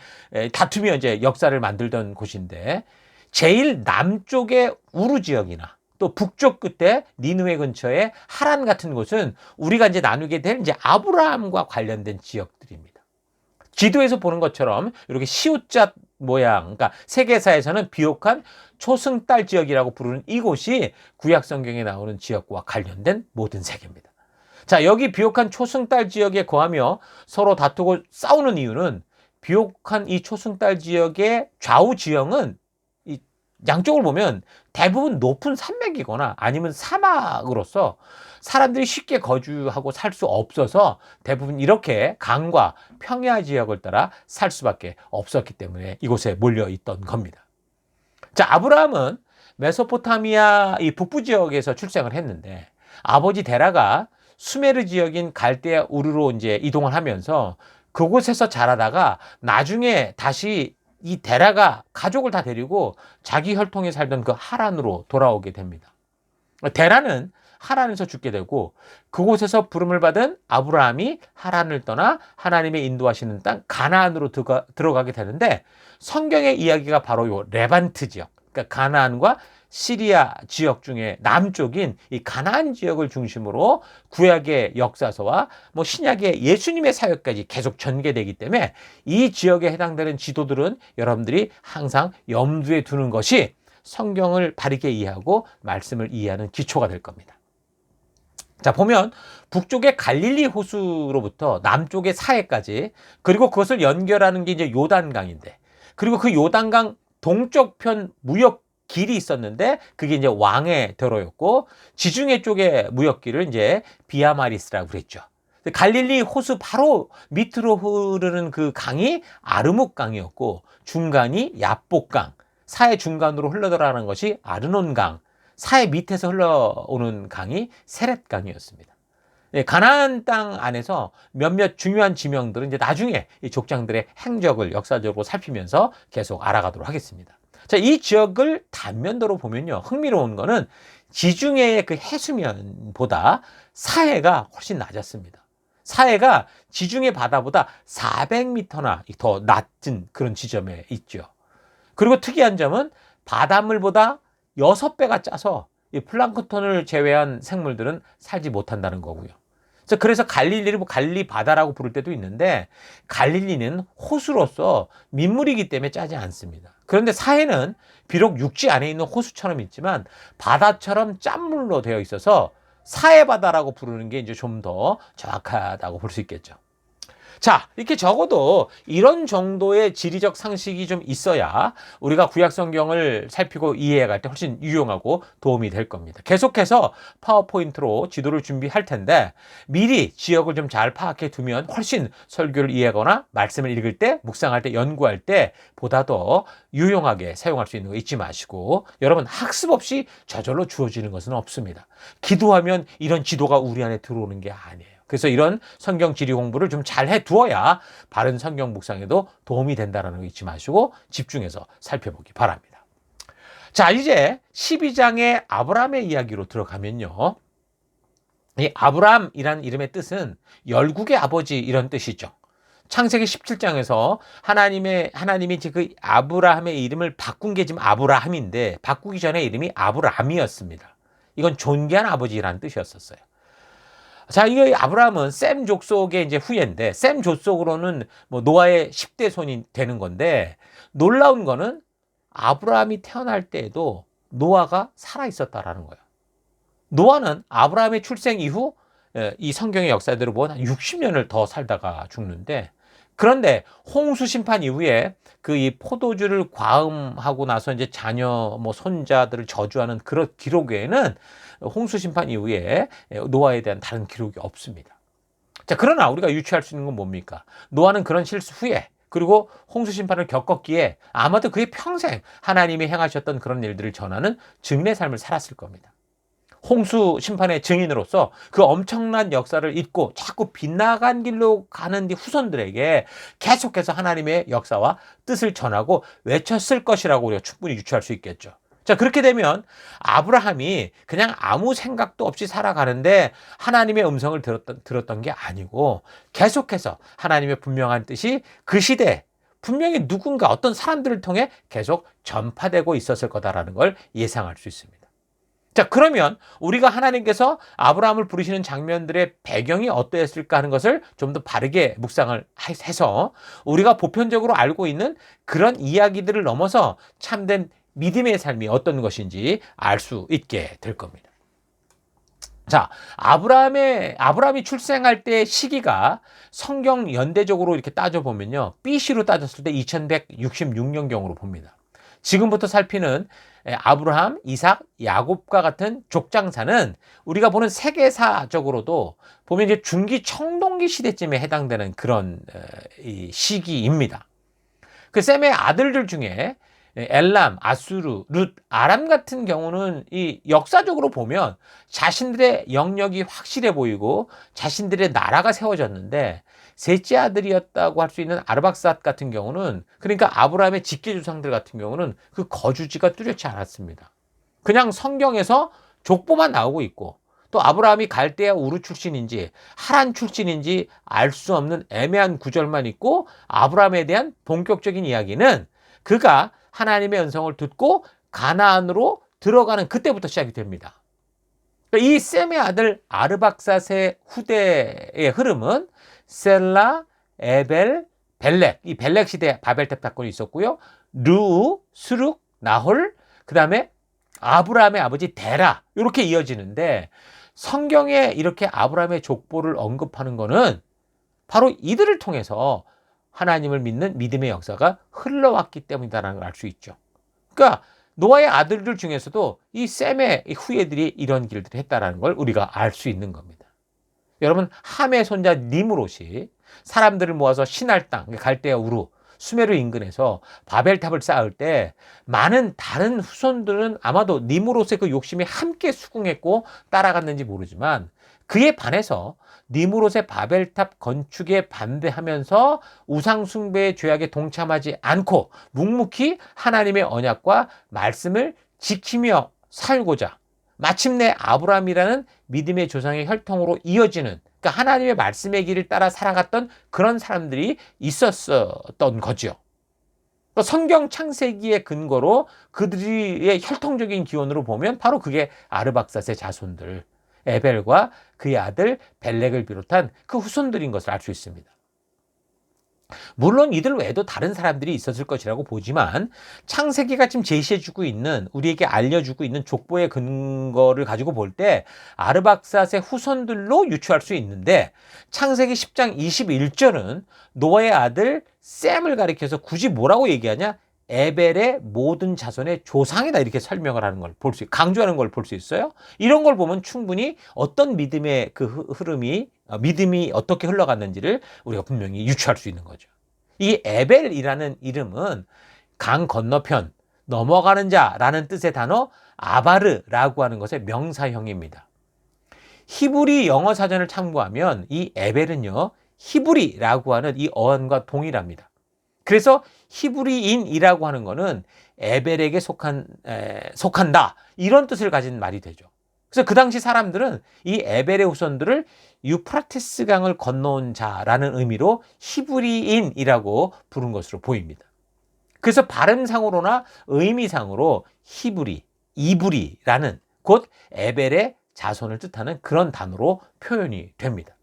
Speaker 1: 다투며 이제 역사를 만들던 곳인데, 제일 남쪽의 우르 지역이나 또 북쪽 끝에 니느웨 근처의 하란 같은 곳은 우리가 이제 나누게 될 이제 아브라함과 관련된 지역들입니다. 지도에서 보는 것처럼 이렇게 시옷자 모양, 그러니까 세계사에서는 비옥한 초승달 지역이라고 부르는 이곳이 구약 성경에 나오는 지역과 관련된 모든 세계입니다. 자, 여기 비옥한 초승달 지역에 거하며 서로 다투고 싸우는 이유는 비옥한 이 초승달 지역의 좌우 지형은 양쪽을 보면 대부분 높은 산맥이거나 아니면 사막으로서 사람들이 쉽게 거주하고 살 수 없어서 대부분 이렇게 강과 평야 지역을 따라 살 수밖에 없었기 때문에 이곳에 몰려 있던 겁니다. 자, 아브라함은 메소포타미아 이 북부 지역에서 출생을 했는데 아버지 데라가 수메르 지역인 갈대아 우르로 이제 이동을 하면서 그곳에서 자라다가 나중에 다시 이 데라가 가족을 다 데리고 자기 혈통에 살던 그 하란으로 돌아오게 됩니다. 데라는 하란에서 죽게 되고 그곳에서 부름을 받은 아브라함이 하란을 떠나 하나님의 인도하시는 땅 가나안으로 들어가게 되는데, 성경의 이야기가 바로 요 레반트 지역, 그러니까 가나안과 시리아 지역 중에 남쪽인 이 가나안 지역을 중심으로 구약의 역사서와 뭐 신약의 예수님의 사역까지 계속 전개되기 때문에 이 지역에 해당되는 지도들은 여러분들이 항상 염두에 두는 것이 성경을 바르게 이해하고 말씀을 이해하는 기초가 될 겁니다. 자, 보면 북쪽의 갈릴리 호수로부터 남쪽의 사해까지, 그리고 그것을 연결하는 게 이제 요단강인데, 그리고 그 요단강 동쪽 편 무역 길이 있었는데 그게 이제 왕의 도로였고, 지중해 쪽의 무역길을 이제 비아마리스라고 그랬죠. 갈릴리 호수 바로 밑으로 흐르는 그 강이 아르묵강이었고, 중간이 야복강, 사해 중간으로 흘러들어가는 것이 아르논강, 사해 밑에서 흘러오는 강이 세렛강이었습니다. 가나안 땅 안에서 몇몇 중요한 지명들은 이제 나중에 이 족장들의 행적을 역사적으로 살피면서 계속 알아가도록 하겠습니다. 자, 이 지역을 단면도로 보면요, 흥미로운 거는 지중해의 그 해수면보다 사해가 훨씬 낮았습니다. 사해가 지중해 바다보다 400m나 더 낮은 그런 지점에 있죠. 그리고 특이한 점은 바닷물보다 6배가 짜서 이 플랑크톤을 제외한 생물들은 살지 못한다는 거고요. 그래서 갈릴리를 갈리 바다라고 부를 때도 있는데, 갈릴리는 호수로서 민물이기 때문에 짜지 않습니다. 그런데 사해는 비록 육지 안에 있는 호수처럼 있지만 바다처럼 짠물로 되어 있어서 사해 바다라고 부르는 게 이제 좀 더 정확하다고 볼 수 있겠죠. 자, 이렇게 적어도 이런 정도의 지리적 상식이 좀 있어야 우리가 구약 성경을 살피고 이해해갈 때 훨씬 유용하고 도움이 될 겁니다. 계속해서 파워포인트로 지도를 준비할 텐데 미리 지역을 좀 잘 파악해 두면 훨씬 설교를 이해하거나 말씀을 읽을 때, 묵상할 때, 연구할 때 보다 더 유용하게 사용할 수 있는 거 잊지 마시고, 여러분, 학습 없이 저절로 주어지는 것은 없습니다. 기도하면 이런 지도가 우리 안에 들어오는 게 아니에요. 그래서 이런 성경 지리 공부를 좀 잘 해두어야 바른 성경 묵상에도 도움이 된다는 거 잊지 마시고 집중해서 살펴보기 바랍니다. 자, 이제 12장의 아브라함의 이야기로 들어가면요, 이 아브라함이라는 이름의 뜻은 열국의 아버지, 이런 뜻이죠. 창세기 17장에서 하나님이 그 아브라함의 이름을 바꾼 게 지금 아브라함인데, 바꾸기 전에 이름이 아브람이었습니다. 이건 존귀한 아버지라는 뜻이었었어요. 자, 이 아브라함은 셈 족속의 이제 후예인데, 셈 족속으로는 뭐 노아의 10대 손이 되는 건데, 놀라운 거는 아브라함이 태어날 때에도 노아가 살아 있었다라는 거예요. 노아는 아브라함의 출생 이후 이 성경의 역사대로 보면 60년을 더 살다가 죽는데, 그런데 홍수 심판 이후에 그 이 포도주를 과음하고 나서 이제 자녀 뭐 손자들을 저주하는 그런 기록 외에는 홍수 심판 이후에 노아에 대한 다른 기록이 없습니다. 자, 그러나 우리가 유추할 수 있는 건 뭡니까? 노아는 그런 실수 후에, 그리고 홍수 심판을 겪었기에 아마도 그의 평생 하나님이 행하셨던 그런 일들을 전하는 증인의 삶을 살았을 겁니다. 홍수 심판의 증인으로서 그 엄청난 역사를 잊고 자꾸 빗나간 길로 가는 후손들에게 계속해서 하나님의 역사와 뜻을 전하고 외쳤을 것이라고 우리가 충분히 유추할 수 있겠죠. 자, 그렇게 되면 아브라함이 그냥 아무 생각도 없이 살아가는데 하나님의 음성을 들었던 게 아니고, 계속해서 하나님의 분명한 뜻이 그 시대에 분명히 누군가 어떤 사람들을 통해 계속 전파되고 있었을 거다라는 걸 예상할 수 있습니다. 자, 그러면 우리가 하나님께서 아브라함을 부르시는 장면들의 배경이 어떠했을까 하는 것을 좀 더 바르게 묵상을 해서 우리가 보편적으로 알고 있는 그런 이야기들을 넘어서 참된 믿음의 삶이 어떤 것인지 알 수 있게 될 겁니다. 자, 아브라함이 출생할 때 시기가 성경 연대적으로 이렇게 따져보면요, BC로 따졌을 때 2166년경으로 봅니다. 지금부터 살피는 아브라함, 이삭, 야곱과 같은 족장사는 우리가 보는 세계사적으로도 보면 이제 중기 청동기 시대쯤에 해당되는 그런 이 시기입니다. 그 셈의 아들들 중에 엘람, 아수르, 룻, 아람 같은 경우는 이 역사적으로 보면 자신들의 영역이 확실해 보이고 자신들의 나라가 세워졌는데, 셋째 아들이었다고 할 수 있는 아르박삿 같은 경우는, 그러니까 아브라함의 직계 조상들 같은 경우는 그 거주지가 뚜렷지 않았습니다. 그냥 성경에서 족보만 나오고 있고, 또 아브라함이 갈대아 우르 출신인지 하란 출신인지 알 수 없는 애매한 구절만 있고, 아브라함에 대한 본격적인 이야기는 그가 하나님의 음성을 듣고 가나안으로 들어가는 그때부터 시작이 됩니다. 이 셈의 아들 아르박삿의 후대의 흐름은 셀라, 에벨, 벨렉, 이 벨렉 시대 바벨탑 사건이 있었고요. 르우, 스룩, 나홀, 그 다음에 아브라함의 아버지 데라, 이렇게 이어지는데, 성경에 이렇게 아브라함의 족보를 언급하는 거는 바로 이들을 통해서 하나님을 믿는 믿음의 역사가 흘러왔기 때문이다라는 걸 알 수 있죠. 그러니까 노아의 아들들 중에서도 이 셈의 후예들이 이런 길들을 했다라는 걸 우리가 알 수 있는 겁니다. 여러분, 함의 손자 니므롯이 사람들을 모아서 신할 땅, 갈대아 우루, 수메르 인근에서 바벨탑을 쌓을 때 많은 다른 후손들은 아마도 니므롯의 그 욕심에 함께 수긍했고 따라갔는지 모르지만, 그에 반해서 니무롯의 바벨탑 건축에 반대하면서 우상숭배의 죄악에 동참하지 않고 묵묵히 하나님의 언약과 말씀을 지키며 살고자 마침내 아브라함이라는 믿음의 조상의 혈통으로 이어지는, 그러니까 하나님의 말씀의 길을 따라 살아갔던 그런 사람들이 있었던 거죠. 성경 창세기의 근거로 그들의 혈통적인 기원으로 보면 바로 그게 아르박삿의 자손들, 에벨과 그의 아들 벨렉을 비롯한 그 후손들인 것을 알 수 있습니다. 물론 이들 외에도 다른 사람들이 있었을 것이라고 보지만 창세기가 지금 제시해주고 있는, 우리에게 알려주고 있는 족보의 근거를 가지고 볼 때 아르박삿의 후손들로 유추할 수 있는데, 창세기 10장 21절은 노아의 아들 셈을 가리켜서 굳이 뭐라고 얘기하냐? 에벨의 모든 자손의 조상이다, 이렇게 설명을 하는 걸 볼 수, 강조하는 걸 볼 수 있어요. 이런 걸 보면 충분히 어떤 믿음의 그 흐름이, 믿음이 어떻게 흘러갔는지를 우리가 분명히 유추할 수 있는 거죠. 이 에벨이라는 이름은 강 건너편, 넘어가는 자라는 뜻의 단어 아바르라고 하는 것의 명사형입니다. 히브리 영어 사전을 참고하면 이 에벨은요, 히브리라고 하는 이 어원과 동일합니다. 그래서 히브리인이라고 하는 것은 에벨에게 속한다, 이런 뜻을 가진 말이 되죠. 그래서 그 당시 사람들은 이 에벨의 후손들을 유프라테스 강을 건너온 자라는 의미로 히브리인이라고 부른 것으로 보입니다. 그래서 발음상으로나 의미상으로 히브리, 이브리라는 곧 에벨의 자손을 뜻하는 그런 단어로 표현이 됩니다.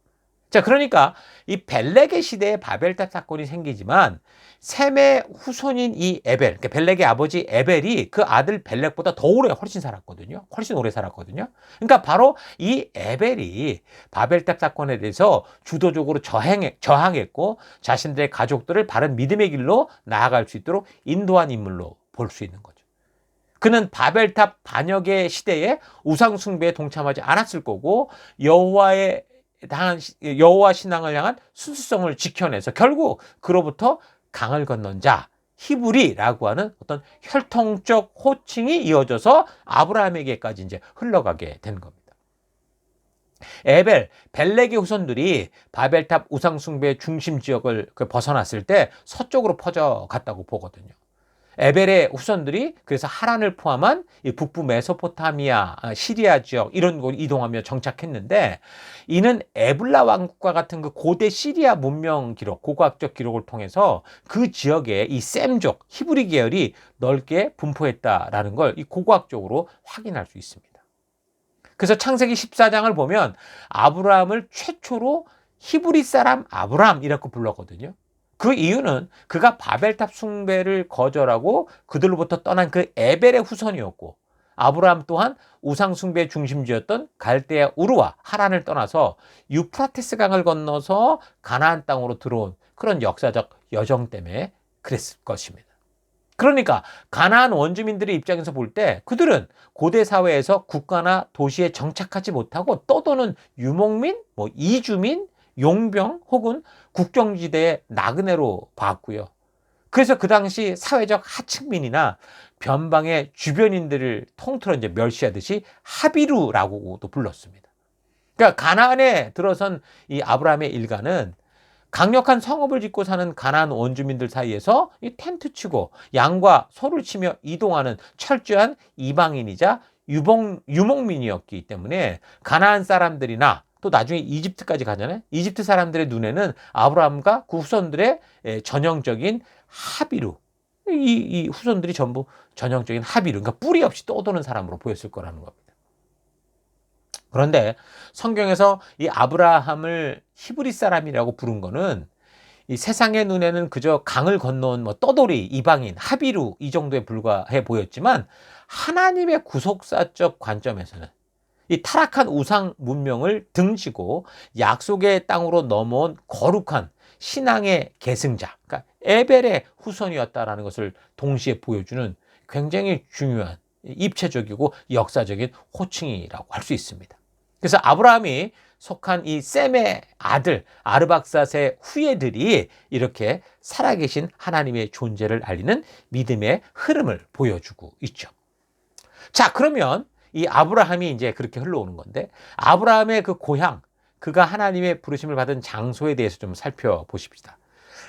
Speaker 1: 자, 그러니까 이 벨렉의 시대에 바벨탑 사건이 생기지만 셈의 후손인 이 에벨, 그러니까 벨렉의 아버지 에벨이 그 아들 벨렉보다 더 오래 훨씬 살았거든요. 훨씬 오래 살았거든요. 그러니까 바로 이 에벨이 바벨탑 사건에 대해서 주도적으로 저항했고 자신들의 가족들을 바른 믿음의 길로 나아갈 수 있도록 인도한 인물로 볼 수 있는 거죠. 그는 바벨탑 반역의 시대에 우상 숭배에 동참하지 않았을 거고 여호와 신앙을 향한 순수성을 지켜내서 결국 그로부터 강을 건넌 자, 히브리라고 하는 어떤 혈통적 호칭이 이어져서 아브라함에게까지 이제 흘러가게 된 겁니다. 에벨, 벨렉의 후손들이 바벨탑 우상숭배의 중심 지역을 벗어났을 때 서쪽으로 퍼져갔다고 보거든요. 에벨의 후손들이 그래서 하란을 포함한 이 북부 메소포타미아, 시리아 지역 이런 곳 이동하며 정착했는데, 이는 에블라 왕국과 같은 그 고대 시리아 문명 기록, 고고학적 기록을 통해서 그 지역에 이 셈족, 히브리 계열이 넓게 분포했다라는 걸 이 고고학적으로 확인할 수 있습니다. 그래서 창세기 14장을 보면 아브라함을 최초로 히브리 사람 아브라함이라고 불렀거든요. 그 이유는 그가 바벨탑 숭배를 거절하고 그들로부터 떠난 그 에벨의 후손이었고, 아브라함 또한 우상 숭배의 중심지였던 갈대아 우르와 하란을 떠나서 유프라테스 강을 건너서 가나안 땅으로 들어온 그런 역사적 여정 때문에 그랬을 것입니다. 그러니까 가나안 원주민들의 입장에서 볼 때 그들은 고대 사회에서 국가나 도시에 정착하지 못하고 떠도는 유목민, 이주민, 용병 혹은 국경지대의 나그네로 봤고요. 그래서 그 당시 사회적 하층민이나 변방의 주변인들을 통틀어 이제 멸시하듯이 하비루라고도 불렀습니다. 그러니까 가나안에 들어선 이 아브라함의 일가는 강력한 성읍을 짓고 사는 가나안 원주민들 사이에서 이 텐트 치고 양과 소를 치며 이동하는 철저한 이방인이자 유목민이었기 때문에 가나안 사람들이나 또 나중에 이집트까지 가잖아요. 이집트 사람들의 눈에는 아브라함과 그 후손들의 전형적인 하비루, 이 후손들이 전부 전형적인 하비루, 그러니까 뿌리 없이 떠도는 사람으로 보였을 거라는 겁니다. 그런데 성경에서 이 아브라함을 히브리 사람이라고 부른 거는 이 세상의 눈에는 그저 강을 건너온 떠돌이, 이방인, 하비루 이 정도에 불과해 보였지만 하나님의 구속사적 관점에서는 이 타락한 우상 문명을 등지고 약속의 땅으로 넘어온 거룩한 신앙의 계승자, 그러니까 에벨의 후손이었다라는 것을 동시에 보여주는 굉장히 중요한 입체적이고 역사적인 호칭이라고 할 수 있습니다. 그래서 아브라함이 속한 이 셈의 아들 아르박삿의 후예들이 이렇게 살아계신 하나님의 존재를 알리는 믿음의 흐름을 보여주고 있죠. 자, 그러면 이 아브라함이 이제 그렇게 흘러오는 건데, 아브라함의 그 고향, 그가 하나님의 부르심을 받은 장소에 대해서 좀 살펴보십시다.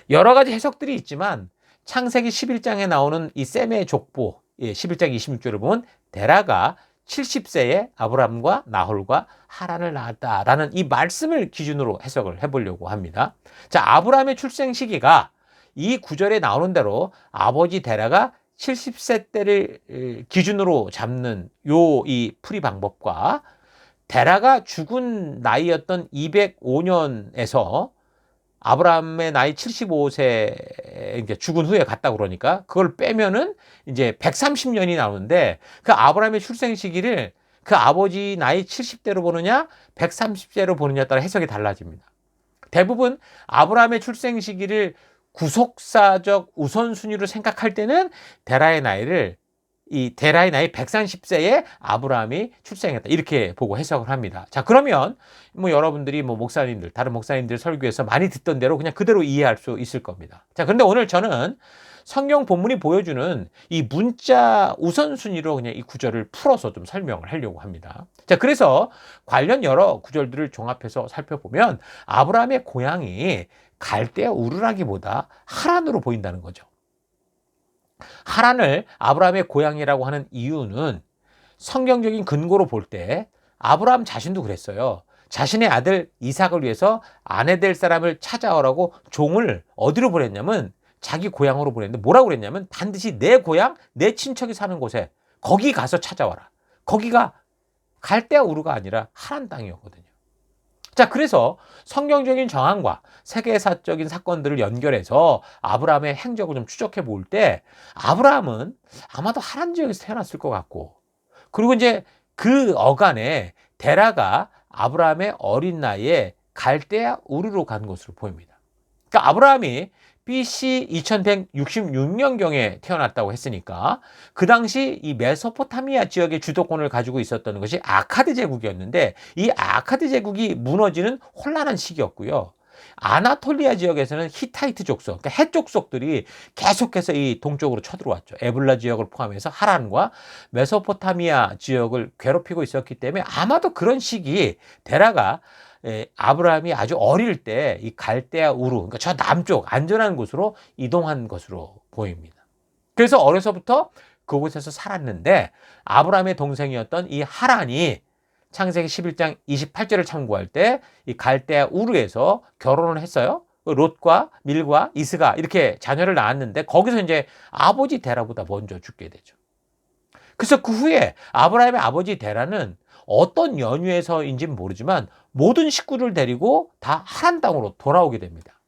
Speaker 1: 여러 가지 해석들이 있지만 창세기 11장에 나오는 이 셈의 족보, 11장 26절을 보면 데라가 70세에 아브라함과 나홀과 하란을 낳았다라는 이 말씀을 기준으로 해석을 해보려고 합니다. 자, 아브라함의 출생 시기가 이 구절에 나오는 대로 아버지 데라가 70세 때를 기준으로 잡는 이 풀이 방법과 데라가 죽은 나이였던 205년에서 아브라함의 나이 75세 이제 죽은 후에 갔다 그러니까 그걸 빼면은 이제 130년이 나오는데, 그 아브라함의 출생 시기를 그 아버지 나이 70대로 보느냐 130세로 보느냐에 따라 해석이 달라집니다. 대부분 아브라함의 출생 시기를 구속사적 우선순위로 생각할 때는 데라의 나이 130세에 아브라함이 출생했다, 이렇게 보고 해석을 합니다. 자, 그러면 뭐 여러분들이 뭐 목사님들, 다른 목사님들 설교에서 많이 듣던 대로 그냥 그대로 이해할 수 있을 겁니다. 자, 그런데 오늘 저는 성경 본문이 보여주는 이 문자 우선순위로 그냥 이 구절을 풀어서 좀 설명을 하려고 합니다. 자, 그래서 관련 여러 구절들을 종합해서 살펴보면 아브라함의 고향이 갈대아 우르라기보다 하란으로 보인다는 거죠. 하란을 아브라함의 고향이라고 하는 이유는 성경적인 근거로 볼 때 아브라함 자신도 그랬어요. 자신의 아들 이삭을 위해서 아내 될 사람을 찾아오라고 종을 어디로 보냈냐면 자기 고향으로 보냈는데, 뭐라고 그랬냐면 반드시 내 고향, 내 친척이 사는 곳에 거기 가서 찾아와라. 거기가 갈대아 우르가 아니라 하란 땅이었거든요. 자, 그래서 성경적인 정황과 세계사적인 사건들을 연결해서 아브라함의 행적을 좀 추적해 볼 때 아브라함은 아마도 하란 지역에서 태어났을 것 같고, 그리고 이제 그 어간에 데라가 아브라함의 어린 나이에 갈대아 우르로 간 것으로 보입니다. 그러니까 아브라함이 BC 2166년경에 태어났다고 했으니까 그 당시 이 메소포타미아 지역의 주도권을 가지고 있었던 것이 아카드 제국이었는데, 이 아카드 제국이 무너지는 혼란한 시기였고요. 아나톨리아 지역에서는 히타이트 족속, 그러니까 헷 족속들이 계속해서 이 동쪽으로 쳐들어왔죠. 에블라 지역을 포함해서 하란과 메소포타미아 지역을 괴롭히고 있었기 때문에 아마도 그런 시기 데라가 아브라함이 아주 어릴 때 이 갈대아 우르, 그러니까 저 남쪽 안전한 곳으로 이동한 것으로 보입니다. 그래서 어려서부터 그곳에서 살았는데, 아브라함의 동생이었던 이 하란이 창세기 11장 28절을 참고할 때 이 갈대아 우르에서 결혼을 했어요. 롯과 밀과 이스가 이렇게 자녀를 낳았는데, 거기서 이제 아버지 데라보다 먼저 죽게 되죠. 그래서 그 후에 아브라함의 아버지 데라는 어떤 연유에서인지는 모르지만 모든 식구를 데리고 다 하란 땅으로 돌아오게 됩니다.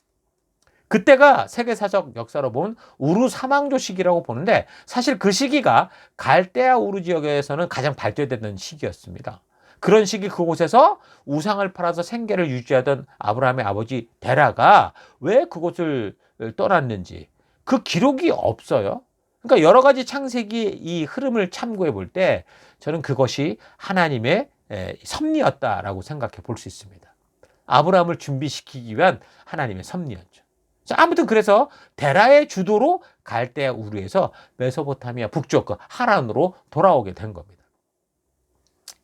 Speaker 1: 그때가 세계사적 역사로 보면 우르 사망조 시기라고 보는데, 사실 그 시기가 갈대아 우르 지역에서는 가장 발달됐던 시기였습니다. 그런 시기 그곳에서 우상을 팔아서 생계를 유지하던 아브라함의 아버지 데라가 왜 그곳을 떠났는지 그 기록이 없어요. 그러니까 여러 가지 창세기 이 흐름을 참고해 볼 때 저는 그것이 하나님의 섭리였다라고 생각해 볼 수 있습니다. 아브라함을 준비시키기 위한 하나님의 섭리였죠. 자, 아무튼 그래서 데라의 주도로 갈대아 우르에서 메소포타미아 북쪽 그 하란으로 돌아오게 된 겁니다.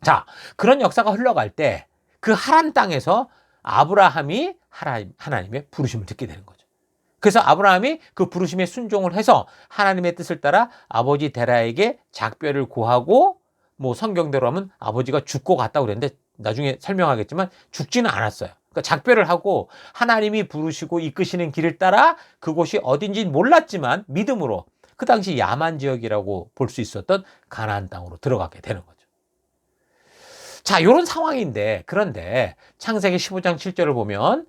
Speaker 1: 자, 그런 역사가 흘러갈 때 그 하란 땅에서 아브라함이 하나님의 부르심을 듣게 되는 거죠. 그래서 아브라함이 그 부르심에 순종을 해서 하나님의 뜻을 따라 아버지 데라에게 작별을 고하고, 뭐 성경대로 하면 아버지가 죽고 갔다고 그랬는데 나중에 설명하겠지만 죽지는 않았어요. 그러니까 작별을 하고 하나님이 부르시고 이끄시는 길을 따라 그곳이 어딘지는 몰랐지만 믿음으로 그 당시 야만 지역이라고 볼 수 있었던 가나안 땅으로 들어가게 되는 거죠. 자, 이런 상황인데, 그런데 창세기 15장 7절을 보면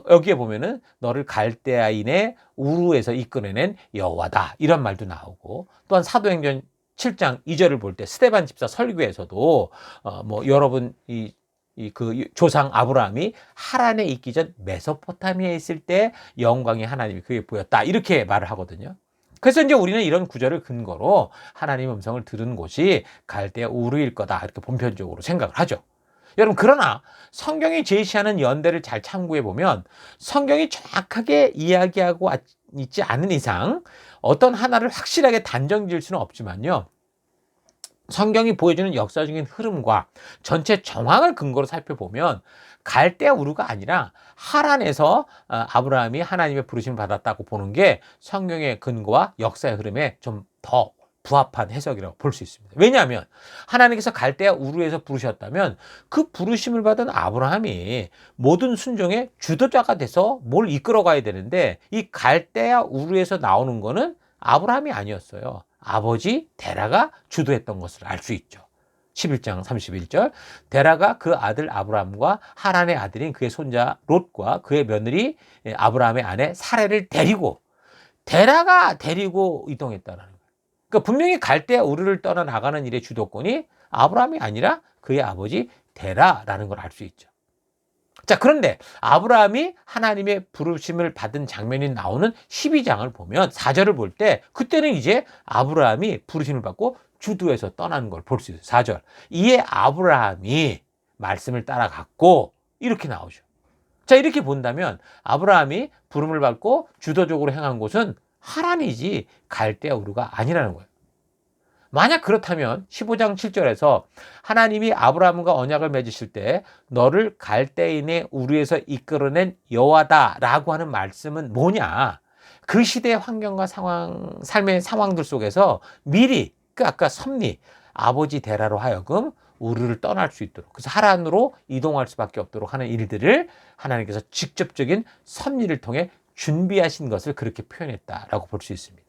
Speaker 1: 여기에 보면은 너를 갈대아인의 우르에서 이끌어낸 여호와다, 이런 말도 나오고, 또한 사도행전 7장 2절을 볼 때 스데반 집사 설교에서도 뭐 여러분 그 조상 아브라함이 하란에 있기 전 메소포타미아에 있을 때 영광의 하나님이 그에게 보였다, 이렇게 말을 하거든요. 그래서 이제 우리는 이런 구절을 근거로 하나님의 음성을 들은 곳이 갈대아 우르일 거다, 이렇게 보편적으로 생각을 하죠. 여러분, 그러나 성경이 제시하는 연대를 잘 참고해 보면 성경이 정확하게 이야기하고 있지 않은 이상 어떤 하나를 확실하게 단정 지을 수는 없지만요, 성경이 보여주는 역사적인 흐름과 전체 정황을 근거로 살펴보면 갈대아 우르가 아니라 하란에서 아브라함이 하나님의 부르심을 받았다고 보는 게 성경의 근거와 역사의 흐름에 좀 더 부합한 해석이라고 볼 수 있습니다. 왜냐하면 하나님께서 갈대아 우르에서 부르셨다면 그 부르심을 받은 아브라함이 모든 순종의 주도자가 돼서 뭘 이끌어가야 되는데 이 갈대아 우르에서 나오는 거는 아브라함이 아니었어요. 아버지 데라가 주도했던 것을 알 수 있죠. 11장 31절 데라가 그 아들 아브라함과 하란의 아들인 그의 손자 롯과 그의 며느리 아브라함의 아내 사레를 데라가 데리고 이동했다라는 거예요. 그러니까 분명히 갈대아 우르를 떠나나가는 일의 주도권이 아브라함이 아니라 그의 아버지 데라라는 걸 알 수 있죠. 자, 그런데 아브라함이 하나님의 부르심을 받은 장면이 나오는 12장을 보면 4절을 볼 때 그때는 이제 아브라함이 부르심을 받고 주도해서 떠나는 걸 볼 수 있어요. 4절. 이에 아브라함이 말씀을 따라갔고 이렇게 나오죠. 자, 이렇게 본다면 아브라함이 부름을 받고 주도적으로 행한 곳은 하란이지 갈대아 우르가 아니라는 거예요. 만약 그렇다면 15장 7절에서 하나님이 아브라함과 언약을 맺으실 때 너를 갈대인의 우르에서 이끌어낸 여호와다라고 하는 말씀은 뭐냐? 그 시대의 환경과 상황, 삶의 상황들 속에서 미리 아까 섭리 아버지 데라로 하여금 우르를 떠날 수 있도록 그래서 하란으로 이동할 수밖에 없도록 하는 일들을 하나님께서 직접적인 섭리를 통해 준비하신 것을 그렇게 표현했다라고 볼 수 있습니다.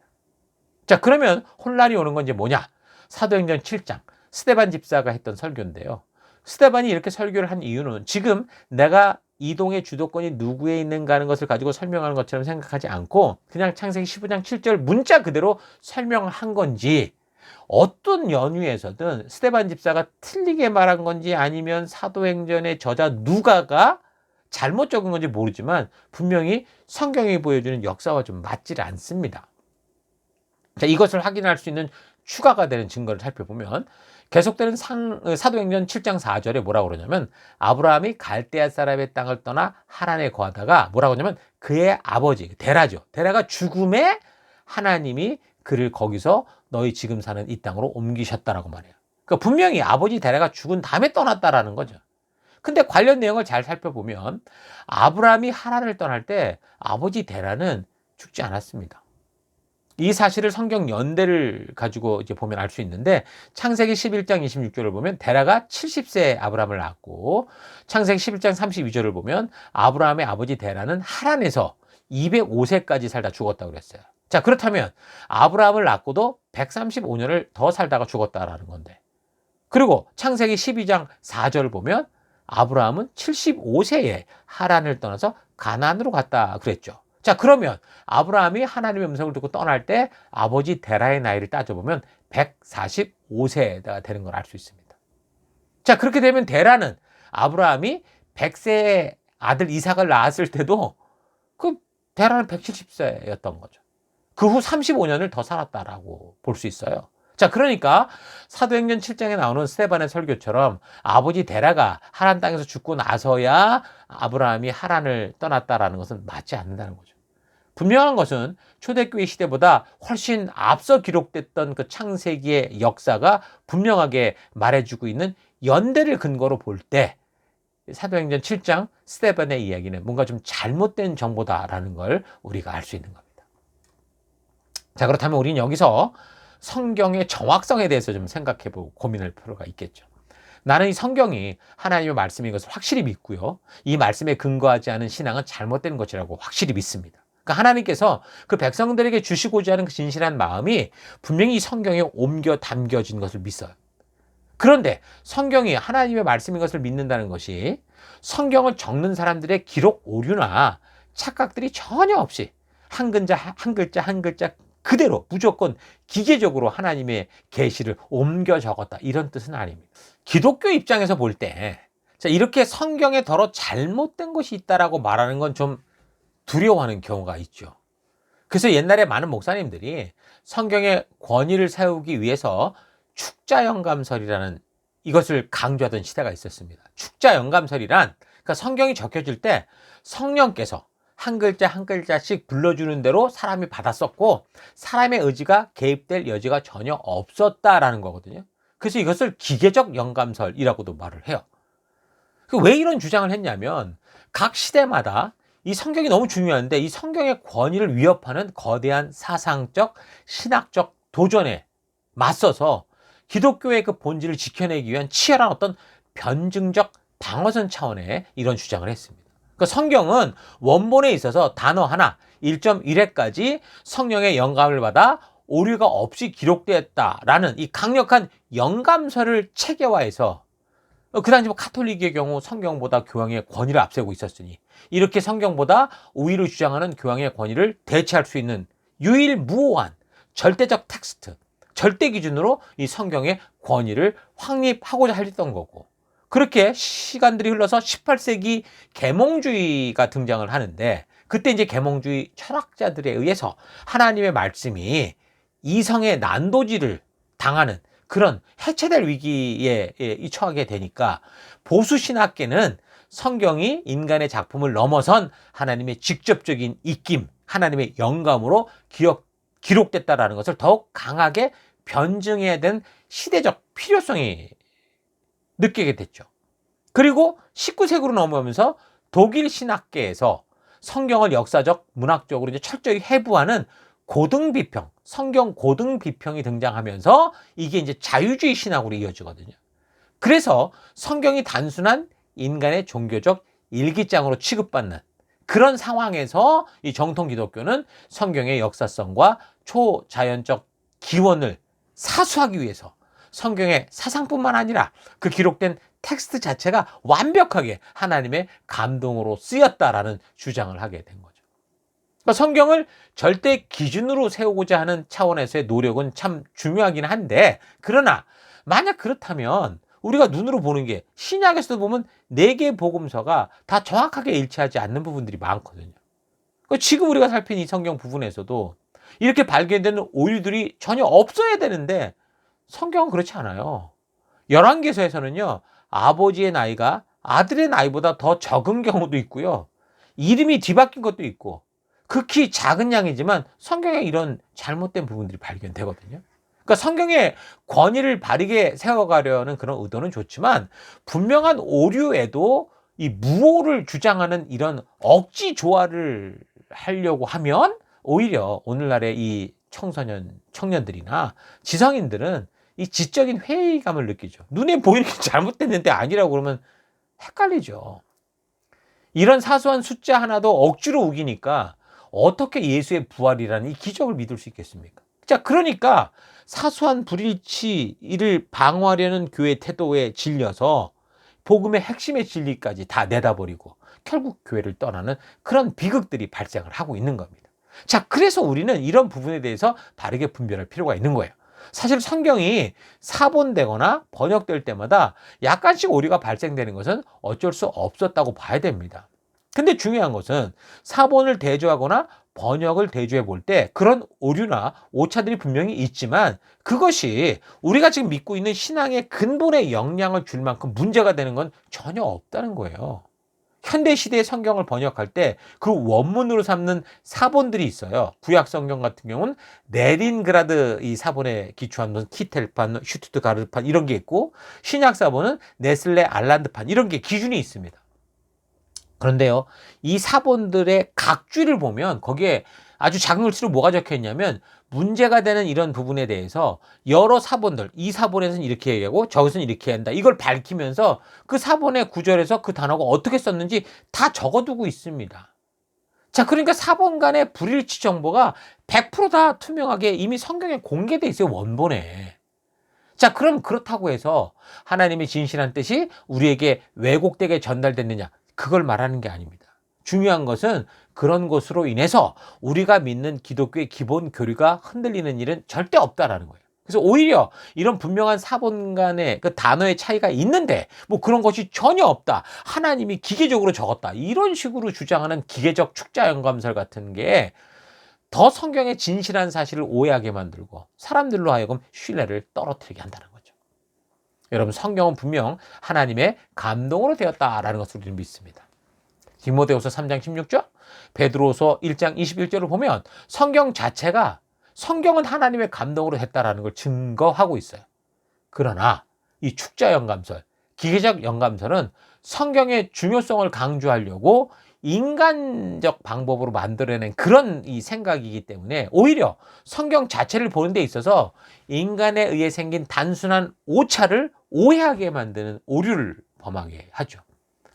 Speaker 1: 자, 그러면 혼란이 오는 건 이제 뭐냐? 사도행전 7장 스데반 집사가 했던 설교인데요. 스데반이 이렇게 설교를 한 이유는 지금 내가 이동의 주도권이 누구에 있는가 하는 것을 가지고 설명하는 것처럼 생각하지 않고 그냥 창세기 15장 7절 문자 그대로 설명을 한 건지 어떤 연유에서든 스데반 집사가 틀리게 말한 건지 아니면 사도행전의 저자 누가가 잘못 적은 건지 모르지만 분명히 성경이 보여주는 역사와 좀 맞질 않습니다. 자, 이것을 확인할 수 있는 추가가 되는 증거를 살펴보면 계속되는 사도행전 7장 4절에 뭐라고 그러냐면 아브라함이 갈대아 사람의 땅을 떠나 하란에 거하다가 뭐라고 하냐면 그의 아버지 데라죠. 데라가 죽음에 하나님이 그를 거기서 너희 지금 사는 이 땅으로 옮기셨다라고 말해요. 그러니까 분명히 아버지 데라가 죽은 다음에 떠났다라는 거죠. 근데 관련 내용을 잘 살펴보면 아브라함이 하란을 떠날 때 아버지 데라는 죽지 않았습니다. 이 사실을 성경 연대를 가지고 이제 보면 알 수 있는데 창세기 11장 26절을 보면 데라가 70세에 아브라함을 낳았고 창세기 11장 32절을 보면 아브라함의 아버지 데라는 하란에서 205세까지 살다 죽었다고 그랬어요. 자, 그렇다면 아브라함을 낳고도 135년을 더 살다가 죽었다라는 건데 그리고 창세기 12장 4절을 보면 아브라함은 75세에 하란을 떠나서 가나안으로 갔다 그랬죠. 자, 그러면 아브라함이 하나님의 음성을 듣고 떠날 때 아버지 데라의 나이를 따져보면 145세가 되는 걸 알 수 있습니다. 자, 그렇게 되면 데라는 아브라함이 100세의 아들 이삭을 낳았을 때도 그 데라는 170세였던 거죠. 그 후 35년을 더 살았다라고 볼 수 있어요. 자, 그러니까 사도행전 7장에 나오는 스데반의 설교처럼 아버지 데라가 하란 땅에서 죽고 나서야 아브라함이 하란을 떠났다라는 것은 맞지 않는다는 거죠. 분명한 것은 초대교회 시대보다 훨씬 앞서 기록됐던 그 창세기의 역사가 분명하게 말해주고 있는 연대를 근거로 볼 때 사도행전 7장 스데반의 이야기는 뭔가 좀 잘못된 정보다라는 걸 우리가 알 수 있는 겁니다. 자, 그렇다면 우리는 여기서 성경의 정확성에 대해서 좀 생각해보고 고민할 필요가 있겠죠. 나는 이 성경이 하나님의 말씀인 것을 확실히 믿고요. 이 말씀에 근거하지 않은 신앙은 잘못된 것이라고 확실히 믿습니다. 그러니까 하나님께서 그 백성들에게 주시고자 하는 그 진실한 마음이 분명히 이 성경에 옮겨 담겨진 것을 믿어요. 그런데 성경이 하나님의 말씀인 것을 믿는다는 것이 성경을 적는 사람들의 기록 오류나 착각들이 전혀 없이 한 글자 한 글자 한 글자 그대로 무조건 기계적으로 하나님의 계시를 옮겨 적었다 이런 뜻은 아닙니다. 기독교 입장에서 볼 때 이렇게 성경에 더러 잘못된 것이 있다라고 말하는 건 좀 두려워하는 경우가 있죠. 그래서 옛날에 많은 목사님들이 성경의 권위를 세우기 위해서 축자영감설이라는 이것을 강조하던 시대가 있었습니다. 축자영감설이란 그러니까 성경이 적혀질 때 성령께서 한 글자 한 글자씩 불러주는 대로 사람이 받았었고 사람의 의지가 개입될 여지가 전혀 없었다라는 거거든요. 그래서 이것을 기계적 영감설이라고도 말을 해요. 왜 이런 주장을 했냐면 각 시대마다 이 성경이 너무 중요한데 이 성경의 권위를 위협하는 거대한 사상적, 신학적 도전에 맞서서 기독교의 그 본질을 지켜내기 위한 치열한 어떤 변증적 방어선 차원의 이런 주장을 했습니다. 그러니까 성경은 원본에 있어서 단어 하나 1.1회까지 성령의 영감을 받아 오류가 없이 기록되었다라는 이 강력한 영감설을 체계화해서 그 당시 카톨릭의 경우 성경보다 교황의 권위를 앞세우고 있었으니 이렇게 성경보다 우위를 주장하는 교황의 권위를 대체할 수 있는 유일무오한 절대적 텍스트, 절대 기준으로 이 성경의 권위를 확립하고자 했던 거고, 그렇게 시간들이 흘러서 18세기 계몽주의가 등장을 하는데 그때 이제 계몽주의 철학자들에 의해서 하나님의 말씀이 이성의 난도질을 당하는 그런 해체될 위기에 처하게 되니까 보수 신학계는 성경이 인간의 작품을 넘어선 하나님의 직접적인 입김, 하나님의 영감으로 기록됐다라는 것을 더욱 강하게 변증해야 된 시대적 필요성이 느끼게 됐죠. 그리고 19세기로 넘어오면서 독일 신학계에서 성경을 역사적, 문학적으로 이제 철저히 해부하는 고등비평, 성경 고등비평이 등장하면서 이게 이제 자유주의 신학으로 이어지거든요. 그래서 성경이 단순한 인간의 종교적 일기장으로 취급받는 그런 상황에서 이 정통 기독교는 성경의 역사성과 초자연적 기원을 사수하기 위해서 성경의 사상뿐만 아니라 그 기록된 텍스트 자체가 완벽하게 하나님의 감동으로 쓰였다라는 주장을 하게 된 거죠. 그러니까 성경을 절대 기준으로 세우고자 하는 차원에서의 노력은 참 중요하긴 한데, 그러나 만약 그렇다면 우리가 눈으로 보는 게 신약에서도 보면 4개의 복음서가 다 정확하게 일치하지 않는 부분들이 많거든요. 그러니까 지금 우리가 살핀 이 성경 부분에서도 이렇게 발견되는 오류들이 전혀 없어야 되는데 성경은 그렇지 않아요. 열왕기서에서는요, 아버지의 나이가 아들의 나이보다 더 적은 경우도 있고요, 이름이 뒤바뀐 것도 있고, 극히 작은 양이지만 성경에 이런 잘못된 부분들이 발견되거든요. 그러니까 성경의 권위를 바르게 세워가려는 그런 의도는 좋지만 분명한 오류에도 이 무오를 주장하는 이런 억지 조화를 하려고 하면 오히려 오늘날의 이 청년들이나 지성인들은 이 지적인 회의감을 느끼죠. 눈에 보이는 게 잘못됐는데 아니라고 그러면 헷갈리죠. 이런 사소한 숫자 하나도 억지로 우기니까 어떻게 예수의 부활이라는 이 기적을 믿을 수 있겠습니까? 자, 그러니까 사소한 불일치를 방어하려는 교회 태도에 질려서 복음의 핵심의 진리까지 다 내다버리고 결국 교회를 떠나는 그런 비극들이 발생을 하고 있는 겁니다. 자, 그래서 우리는 이런 부분에 대해서 바르게 분별할 필요가 있는 거예요. 사실 성경이 사본되거나 번역될 때마다 약간씩 오류가 발생되는 것은 어쩔 수 없었다고 봐야 됩니다. 근데 중요한 것은 사본을 대조하거나 번역을 대조해 볼 때 그런 오류나 오차들이 분명히 있지만 그것이 우리가 지금 믿고 있는 신앙의 근본에 영향을 줄 만큼 문제가 되는 건 전혀 없다는 거예요. 현대 시대의 성경을 번역할 때 그 원문으로 삼는 사본들이 있어요. 구약 성경 같은 경우는 레닌그라드 이 사본에 기초한 키텔판, 슈투트가르트판 이런 게 있고, 신약 사본은 네슬레 알란드판 이런 게 기준이 있습니다. 그런데요, 이 사본들의 각주를 보면 거기에 아주 작은 글씨로 뭐가 적혀 있냐면 문제가 되는 이런 부분에 대해서 여러 사본들, 이 사본에서는 이렇게 얘기하고 저기서는 이렇게 한다, 이걸 밝히면서 그 사본의 구절에서 그 단어가 어떻게 썼는지 다 적어두고 있습니다. 자, 그러니까 사본 간의 불일치 정보가 100% 다 투명하게 이미 성경에 공개돼 있어요, 원본에. 자, 그럼 그렇다고 해서 하나님의 진실한 뜻이 우리에게 왜곡되게 전달됐느냐, 그걸 말하는 게 아닙니다. 중요한 것은 그런 것으로 인해서 우리가 믿는 기독교의 기본 교리가 흔들리는 일은 절대 없다라는 거예요. 그래서 오히려 이런 분명한 사본 간의 그 단어의 차이가 있는데 뭐 그런 것이 전혀 없다, 하나님이 기계적으로 적었다, 이런 식으로 주장하는 기계적 축자 영감설 같은 게 더 성경의 진실한 사실을 오해하게 만들고 사람들로 하여금 신뢰를 떨어뜨리게 한다는 거죠. 여러분, 성경은 분명 하나님의 감동으로 되었다라는 것을 우리는 믿습니다. 디모데후서 3장 16절, 베드로서 1장 21절을 보면 성경 자체가 성경은 하나님의 감동으로 했다라는 걸 증거하고 있어요. 그러나 이 축자 영감설, 기계적 영감설은 성경의 중요성을 강조하려고 인간적 방법으로 만들어낸 그런 이 생각이기 때문에 오히려 성경 자체를 보는 데 있어서 인간에 의해 생긴 단순한 오차를 오해하게 만드는 오류를 범하게 하죠.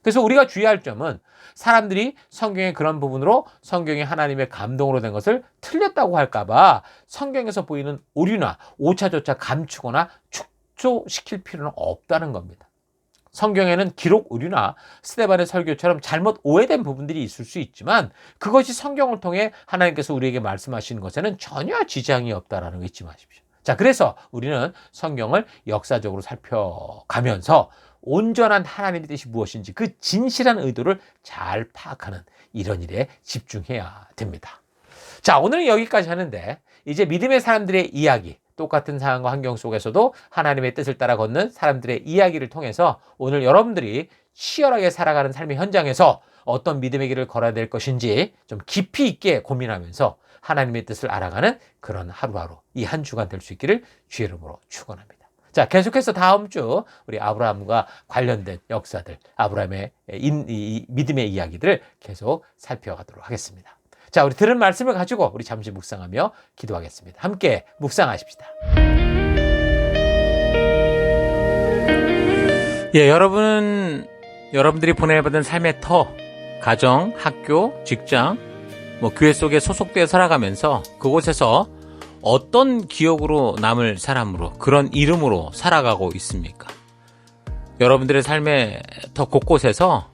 Speaker 1: 그래서 우리가 주의할 점은 사람들이 성경의 그런 부분으로 성경이 하나님의 감동으로 된 것을 틀렸다고 할까봐 성경에서 보이는 오류나 오차조차 감추거나 축소시킬 필요는 없다는 겁니다. 성경에는 기록 오류나 스데반의 설교처럼 잘못 오해된 부분들이 있을 수 있지만 그것이 성경을 통해 하나님께서 우리에게 말씀하시는 것에는 전혀 지장이 없다는 거 잊지 마십시오. 자, 그래서 우리는 성경을 역사적으로 살펴가면서 온전한 하나님의 뜻이 무엇인지 그 진실한 의도를 잘 파악하는 이런 일에 집중해야 됩니다. 자, 오늘은 여기까지 하는데 이제 믿음의 사람들의 이야기, 똑같은 상황과 환경 속에서도 하나님의 뜻을 따라 걷는 사람들의 이야기를 통해서 오늘 여러분들이 치열하게 살아가는 삶의 현장에서 어떤 믿음의 길을 걸어야 될 것인지 좀 깊이 있게 고민하면서 하나님의 뜻을 알아가는 그런 하루하루 이 한 주간 될 수 있기를 주의 이름으로 축원합니다. 자, 계속해서 다음 주 우리 아브라함과 관련된 역사들, 아브라함의 이 믿음의 이야기들을 계속 살펴가도록 하겠습니다. 자, 우리 들은 말씀을 가지고 우리 잠시 묵상하며 기도하겠습니다. 함께 묵상하십시다. 예, 여러분들이 보내받은 삶의 터, 가정, 학교, 직장, 교회 속에 소속되어 살아가면서 그곳에서 어떤 기억으로 남을 사람으로, 그런 이름으로 살아가고 있습니까? 여러분들의 삶의 더 곳곳에서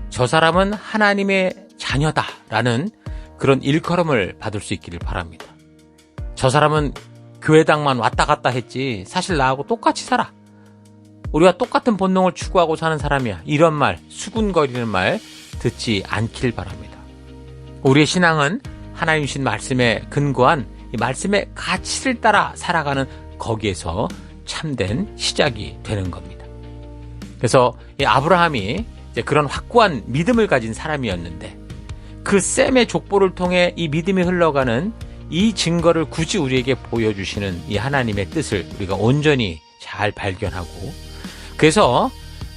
Speaker 1: 저 사람은 하나님의 자녀다라는 그런 일컬음을 받을 수 있기를 바랍니다. 저 사람은 교회당만 왔다 갔다 했지 사실 나하고 똑같이 살아. 우리가 똑같은 본능을 추구하고 사는 사람이야. 이런 말, 수군거리는 말 듣지 않길 바랍니다. 우리의 신앙은 하나님 주신 말씀에 근거한 이 말씀의 가치를 따라 살아가는 거기에서 참된 시작이 되는 겁니다. 그래서 이 아브라함이 이제 그런 확고한 믿음을 가진 사람이었는데 그 셈의 족보를 통해 이 믿음이 흘러가는 이 증거를 굳이 우리에게 보여주시는 이 하나님의 뜻을 우리가 온전히 잘 발견하고 그래서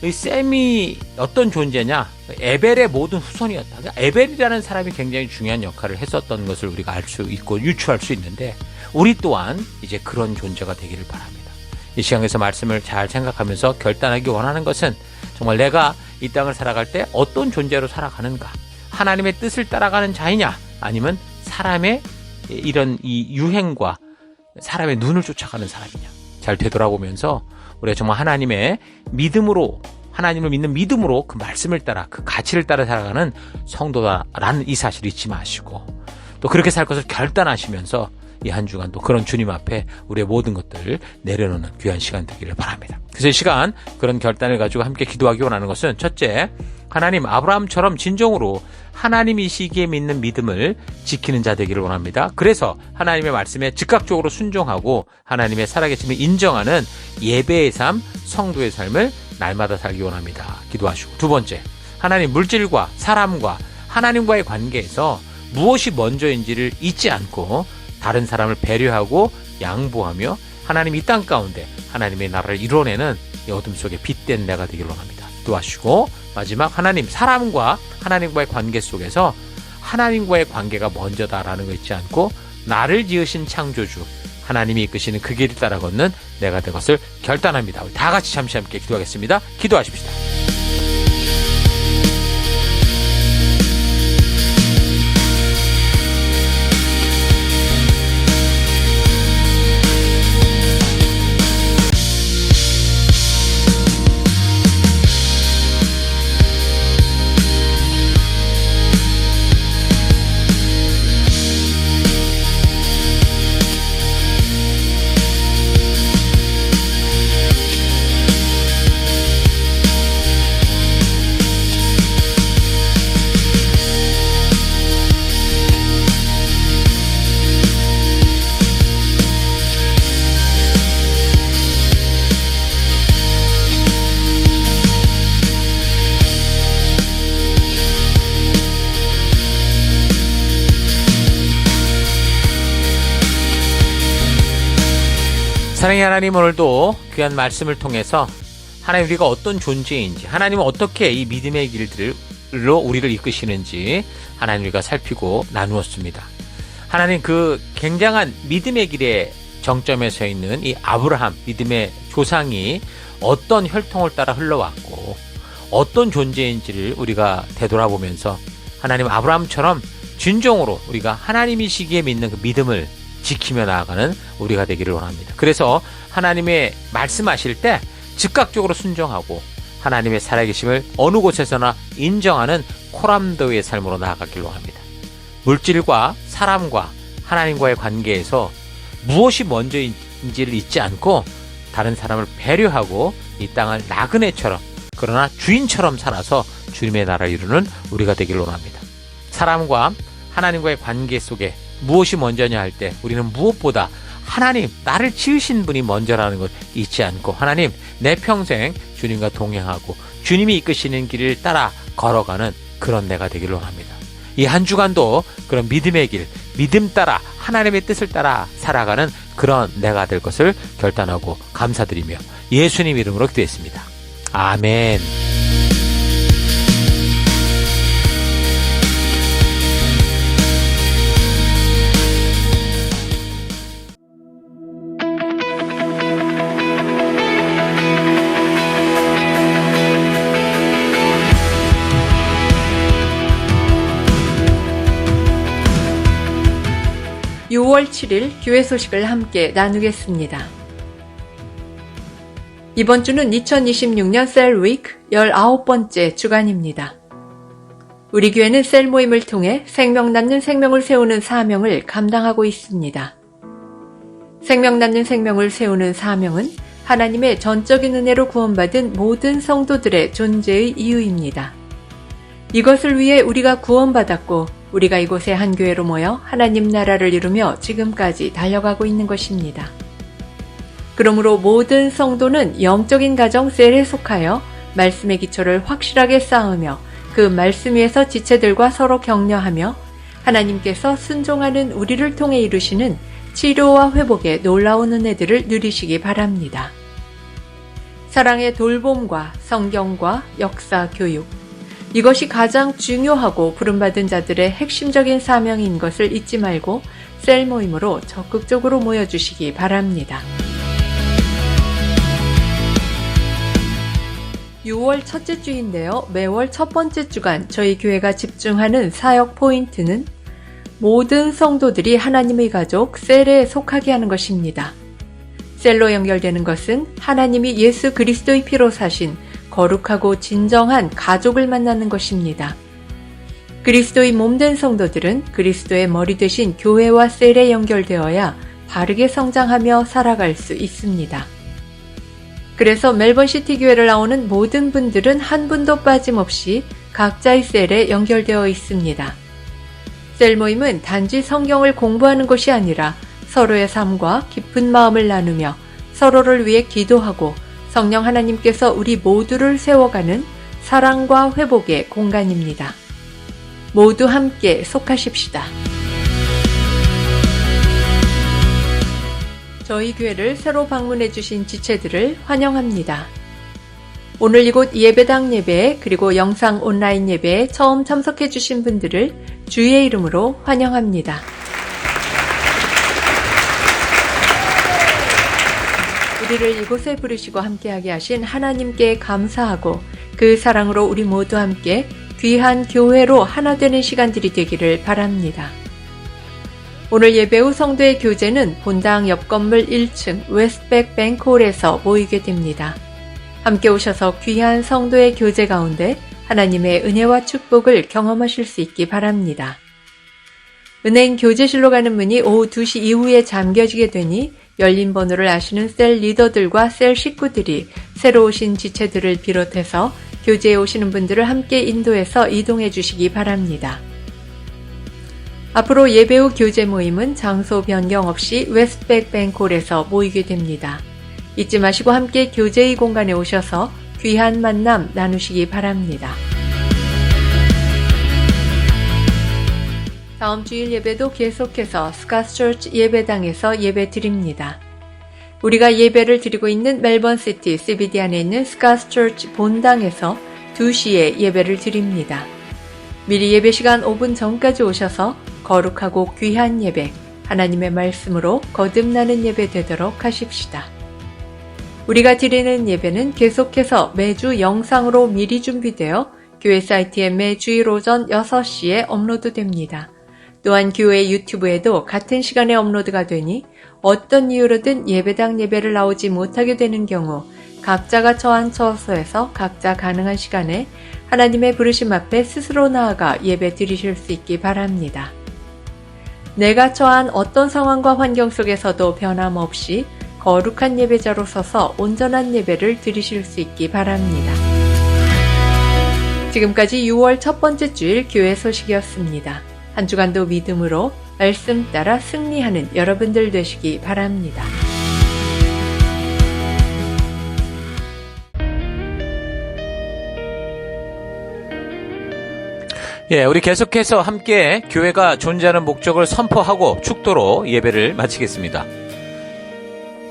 Speaker 1: 이 셈이 어떤 존재냐? 에벨의 모든 후손이었다. 그러니까 에벨이라는 사람이 굉장히 중요한 역할을 했었던 것을 우리가 알 수 있고 유추할 수 있는데 우리 또한 이제 그런 존재가 되기를 바랍니다. 이 시간에서 말씀을 잘 생각하면서 결단하기 원하는 것은 정말 내가 이 땅을 살아갈 때 어떤 존재로 살아가는가? 하나님의 뜻을 따라가는 자이냐? 아니면 사람의 이런 이 유행과 사람의 눈을 쫓아가는 사람이냐? 잘 되돌아보면서 우리가 정말 하나님의 믿음으로 하나님을 믿는 믿음으로 그 말씀을 따라 그 가치를 따라 살아가는 성도다라는 이 사실을 잊지 마시고 또 그렇게 살 것을 결단하시면서 이 한 주간 또 그런 주님 앞에 우리의 모든 것들을 내려놓는 귀한 시간 되기를 바랍니다. 그래서 이 시간 그런 결단을 가지고 함께 기도하기 원하는 것은 첫째, 하나님 아브라함처럼 진정으로 하나님이시기에 믿는 믿음을 지키는 자 되기를 원합니다. 그래서 하나님의 말씀에 즉각적으로 순종하고 하나님의 살아계심을 인정하는 예배의 삶, 성도의 삶을 날마다 살기 원합니다. 기도하시고 두 번째, 하나님 물질과 사람과 하나님과의 관계에서 무엇이 먼저인지를 잊지 않고 다른 사람을 배려하고 양보하며 하나님 이 땅 가운데 하나님의 나라를 이뤄내는 이 어둠 속에 빛된 내가 되기를 원합니다. 기도하시고 마지막 하나님 사람과 하나님과의 관계 속에서 하나님과의 관계가 먼저다라는 거 잊지 않고 나를 지으신 창조주 하나님이 이끄시는 그 길을 따라 걷는 내가 될 것을 결단합니다. 우리 다 같이 잠시 함께 기도하겠습니다. 기도하십시다. 사랑의 하나님, 오늘도 귀한 말씀을 통해서 하나님 우리가 어떤 존재인지, 하나님은 어떻게 이 믿음의 길들로 우리를 이끄시는지 하나님 우리가 살피고 나누었습니다. 하나님 그 굉장한 믿음의 길의 정점에 서 있는 이 아브라함, 믿음의 조상이 어떤 혈통을 따라 흘러왔고 어떤 존재인지를 우리가 되돌아보면서 하나님 아브라함처럼 진정으로 우리가 하나님이시기에 믿는 그 믿음을 지키며 나아가는 우리가 되기를 원합니다. 그래서 하나님의 말씀하실 때 즉각적으로 순종하고 하나님의 살아계심을 어느 곳에서나 인정하는 코람더의 삶으로 나아가기를 원합니다. 물질과 사람과 하나님과의 관계에서 무엇이 먼저인지를 잊지 않고 다른 사람을 배려하고 이 땅을 나그네처럼, 그러나 주인처럼 살아서 주님의 나라를 이루는 우리가 되기를 원합니다. 사람과 하나님과의 관계 속에 무엇이 먼저냐 할 때 우리는 무엇보다 하나님, 나를 지으신 분이 먼저라는 걸 잊지 않고 하나님, 내 평생 주님과 동행하고 주님이 이끄시는 길을 따라 걸어가는 그런 내가 되기를 원합니다. 이 한 주간도 그런 믿음의 길, 믿음 따라 하나님의 뜻을 따라 살아가는 그런 내가 될 것을 결단하고 감사드리며 예수님 이름으로 기도했습니다. 아멘.
Speaker 6: (6월 7일) 교회 소식을 함께 나누겠습니다. 이번 주는 2026년 셀 위크 19번째 주간입니다. 우리 교회는 셀 모임을 통해 생명 낳는 생명을 세우는 사명을 감당하고 있습니다. 생명 낳는 생명을 세우는 사명은 하나님의 전적인 은혜로 구원받은 모든 성도들의 존재의 이유입니다. 이것을 위해 우리가 구원받았고 우리가 이곳에 한 교회로 모여 하나님 나라를 이루며 지금까지 달려가고 있는 것입니다. 그러므로 모든 성도는 영적인 가정 셀에 속하여 말씀의 기초를 확실하게 쌓으며 그 말씀 위에서 지체들과 서로 격려하며 하나님께서 순종하는 우리를 통해 이루시는 치료와 회복의 놀라운 은혜들을 누리시기 바랍니다. 사랑의 돌봄과 성경과 역사 교육, 이것이 가장 중요하고 부름받은 자들의 핵심적인 사명인 것을 잊지 말고 셀 모임으로 적극적으로 모여주시기 바랍니다. 6월 첫째 주인데요. 매월 첫 번째 주간 저희 교회가 집중하는 사역 포인트는 모든 성도들이 하나님의 가족 셀에 속하게 하는 것입니다. 셀로 연결되는 것은 하나님이 예수 그리스도의 피로 사신 거룩하고 진정한 가족을 만나는 것입니다. 그리스도의 몸된 성도들은 그리스도의 머리 되신 교회와 셀에 연결되어야 바르게 성장하며 살아갈 수 있습니다. 그래서 멜번시티 교회를 나오는 모든 분들은 한 분도 빠짐없이 각자의 셀에 연결되어 있습니다. 셀 모임은 단지 성경을 공부하는 것이 아니라 서로의 삶과 깊은 마음을 나누며 서로를 위해 기도하고 성령 하나님께서 우리 모두를 세워가는 사랑과 회복의 공간입니다. 모두 함께 속하십시다. 저희 교회를 새로 방문해 주신 지체들을 환영합니다. 오늘 이곳 예배당 예배에 그리고 영상 온라인 예배에 처음 참석해 주신 분들을 주의 이름으로 환영합니다. 우리를 이곳에 부르시고 함께하게 하신 하나님께 감사하고 그 사랑으로 우리 모두 함께 귀한 교회로 하나 되는 시간들이 되기를 바랍니다. 오늘 예배 후 성도의 교제는 본당 옆 건물 1층 웨스트백 뱅크홀에서 모이게 됩니다. 함께 오셔서 귀한 성도의 교제 가운데 하나님의 은혜와 축복을 경험하실 수 있기 바랍니다. 은행 교제실로 가는 문이 오후 2시 이후에 잠겨지게 되니 열린 번호를 아시는 셀 리더들과 셀 식구들이 새로 오신 지체들을 비롯해서 교제에 오시는 분들을 함께 인도해서 이동해 주시기 바랍니다. 앞으로 예배 후 교제 모임은 장소 변경 없이 웨스트백 뱅크홀에서 모이게 됩니다. 잊지 마시고 함께 교제의 공간에 오셔서 귀한 만남 나누시기 바랍니다. 다음 주일 예배도 계속해서 스카스처치 예배당에서 예배 드립니다. 우리가 예배를 드리고 있는 멜번시티 CBD 안에 있는 스카스처치 본당에서 2시에 예배를 드립니다. 미리 예배 시간 5분 전까지 오셔서 거룩하고 귀한 예배, 하나님의 말씀으로 거듭나는 예배 되도록 하십시다. 우리가 드리는 예배는 계속해서 매주 영상으로 미리 준비되어 교회 사이트에 매주일 오전 6시에 업로드됩니다. 또한 교회 유튜브에도 같은 시간에 업로드가 되니 어떤 이유로든 예배당 예배를 나오지 못하게 되는 경우 각자가 처한 처소에서 각자 가능한 시간에 하나님의 부르심 앞에 스스로 나아가 예배 드리실 수 있기 바랍니다. 내가 처한 어떤 상황과 환경 속에서도 변함없이 거룩한 예배자로 서서 온전한 예배를 드리실 수 있기 바랍니다. 지금까지 6월 첫 번째 주일 교회 소식이었습니다. 한 주간도 믿음으로 말씀 따라 승리하는 여러분들 되시기 바랍니다.
Speaker 1: 우리 계속해서 함께 교회가 존재하는 목적을 선포하고 축도로 예배를 마치겠습니다.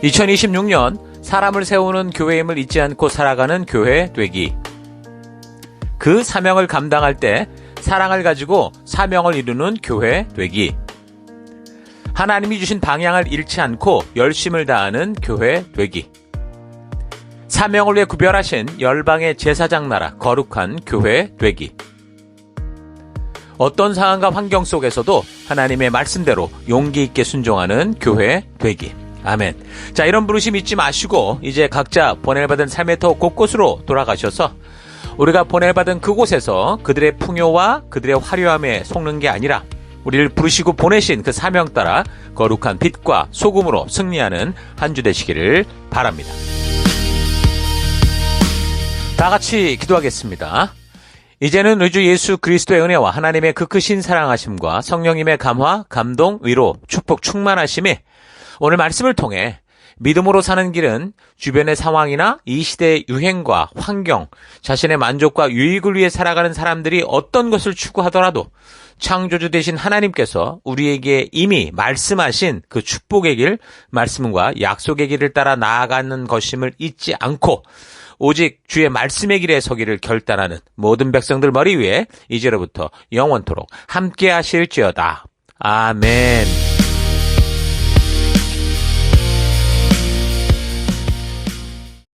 Speaker 1: 2026년 사람을 세우는 교회임을 잊지 않고 살아가는 교회 되기. 그 사명을 감당할 때 사랑을 가지고 사명을 이루는 교회 되기. 하나님이 주신 방향을 잃지 않고 열심을 다하는 교회 되기. 사명을 위해 구별하신 열방의 제사장 나라 거룩한 교회 되기. 어떤 상황과 환경 속에서도 하나님의 말씀대로 용기 있게 순종하는 교회 되기. 아멘. 자, 이런 부르심 잊지 마시고 이제 각자 보낼받은 삶의 터 곳곳으로 돌아가셔서 우리가 보낼받은 그곳에서 그들의 풍요와 그들의 화려함에 속는 게 아니라 우리를 부르시고 보내신 그 사명 따라 거룩한 빛과 소금으로 승리하는 한 주 되시기를 바랍니다. 다 같이 기도하겠습니다. 이제는 우리 주 예수 그리스도의 은혜와 하나님의 그 크신 사랑하심과 성령님의 감화, 감동, 위로, 축복, 충만하심이 오늘 말씀을 통해 믿음으로 사는 길은 주변의 상황이나 이 시대의 유행과 환경, 자신의 만족과 유익을 위해 살아가는 사람들이 어떤 것을 추구하더라도 창조주 되신 하나님께서 우리에게 이미 말씀하신 그 축복의 길, 말씀과 약속의 길을 따라 나아가는 것임을 잊지 않고 오직 주의 말씀의 길에 서기를 결단하는 모든 백성들 머리 위에 이제로부터 영원토록 함께 하실지어다. 아멘.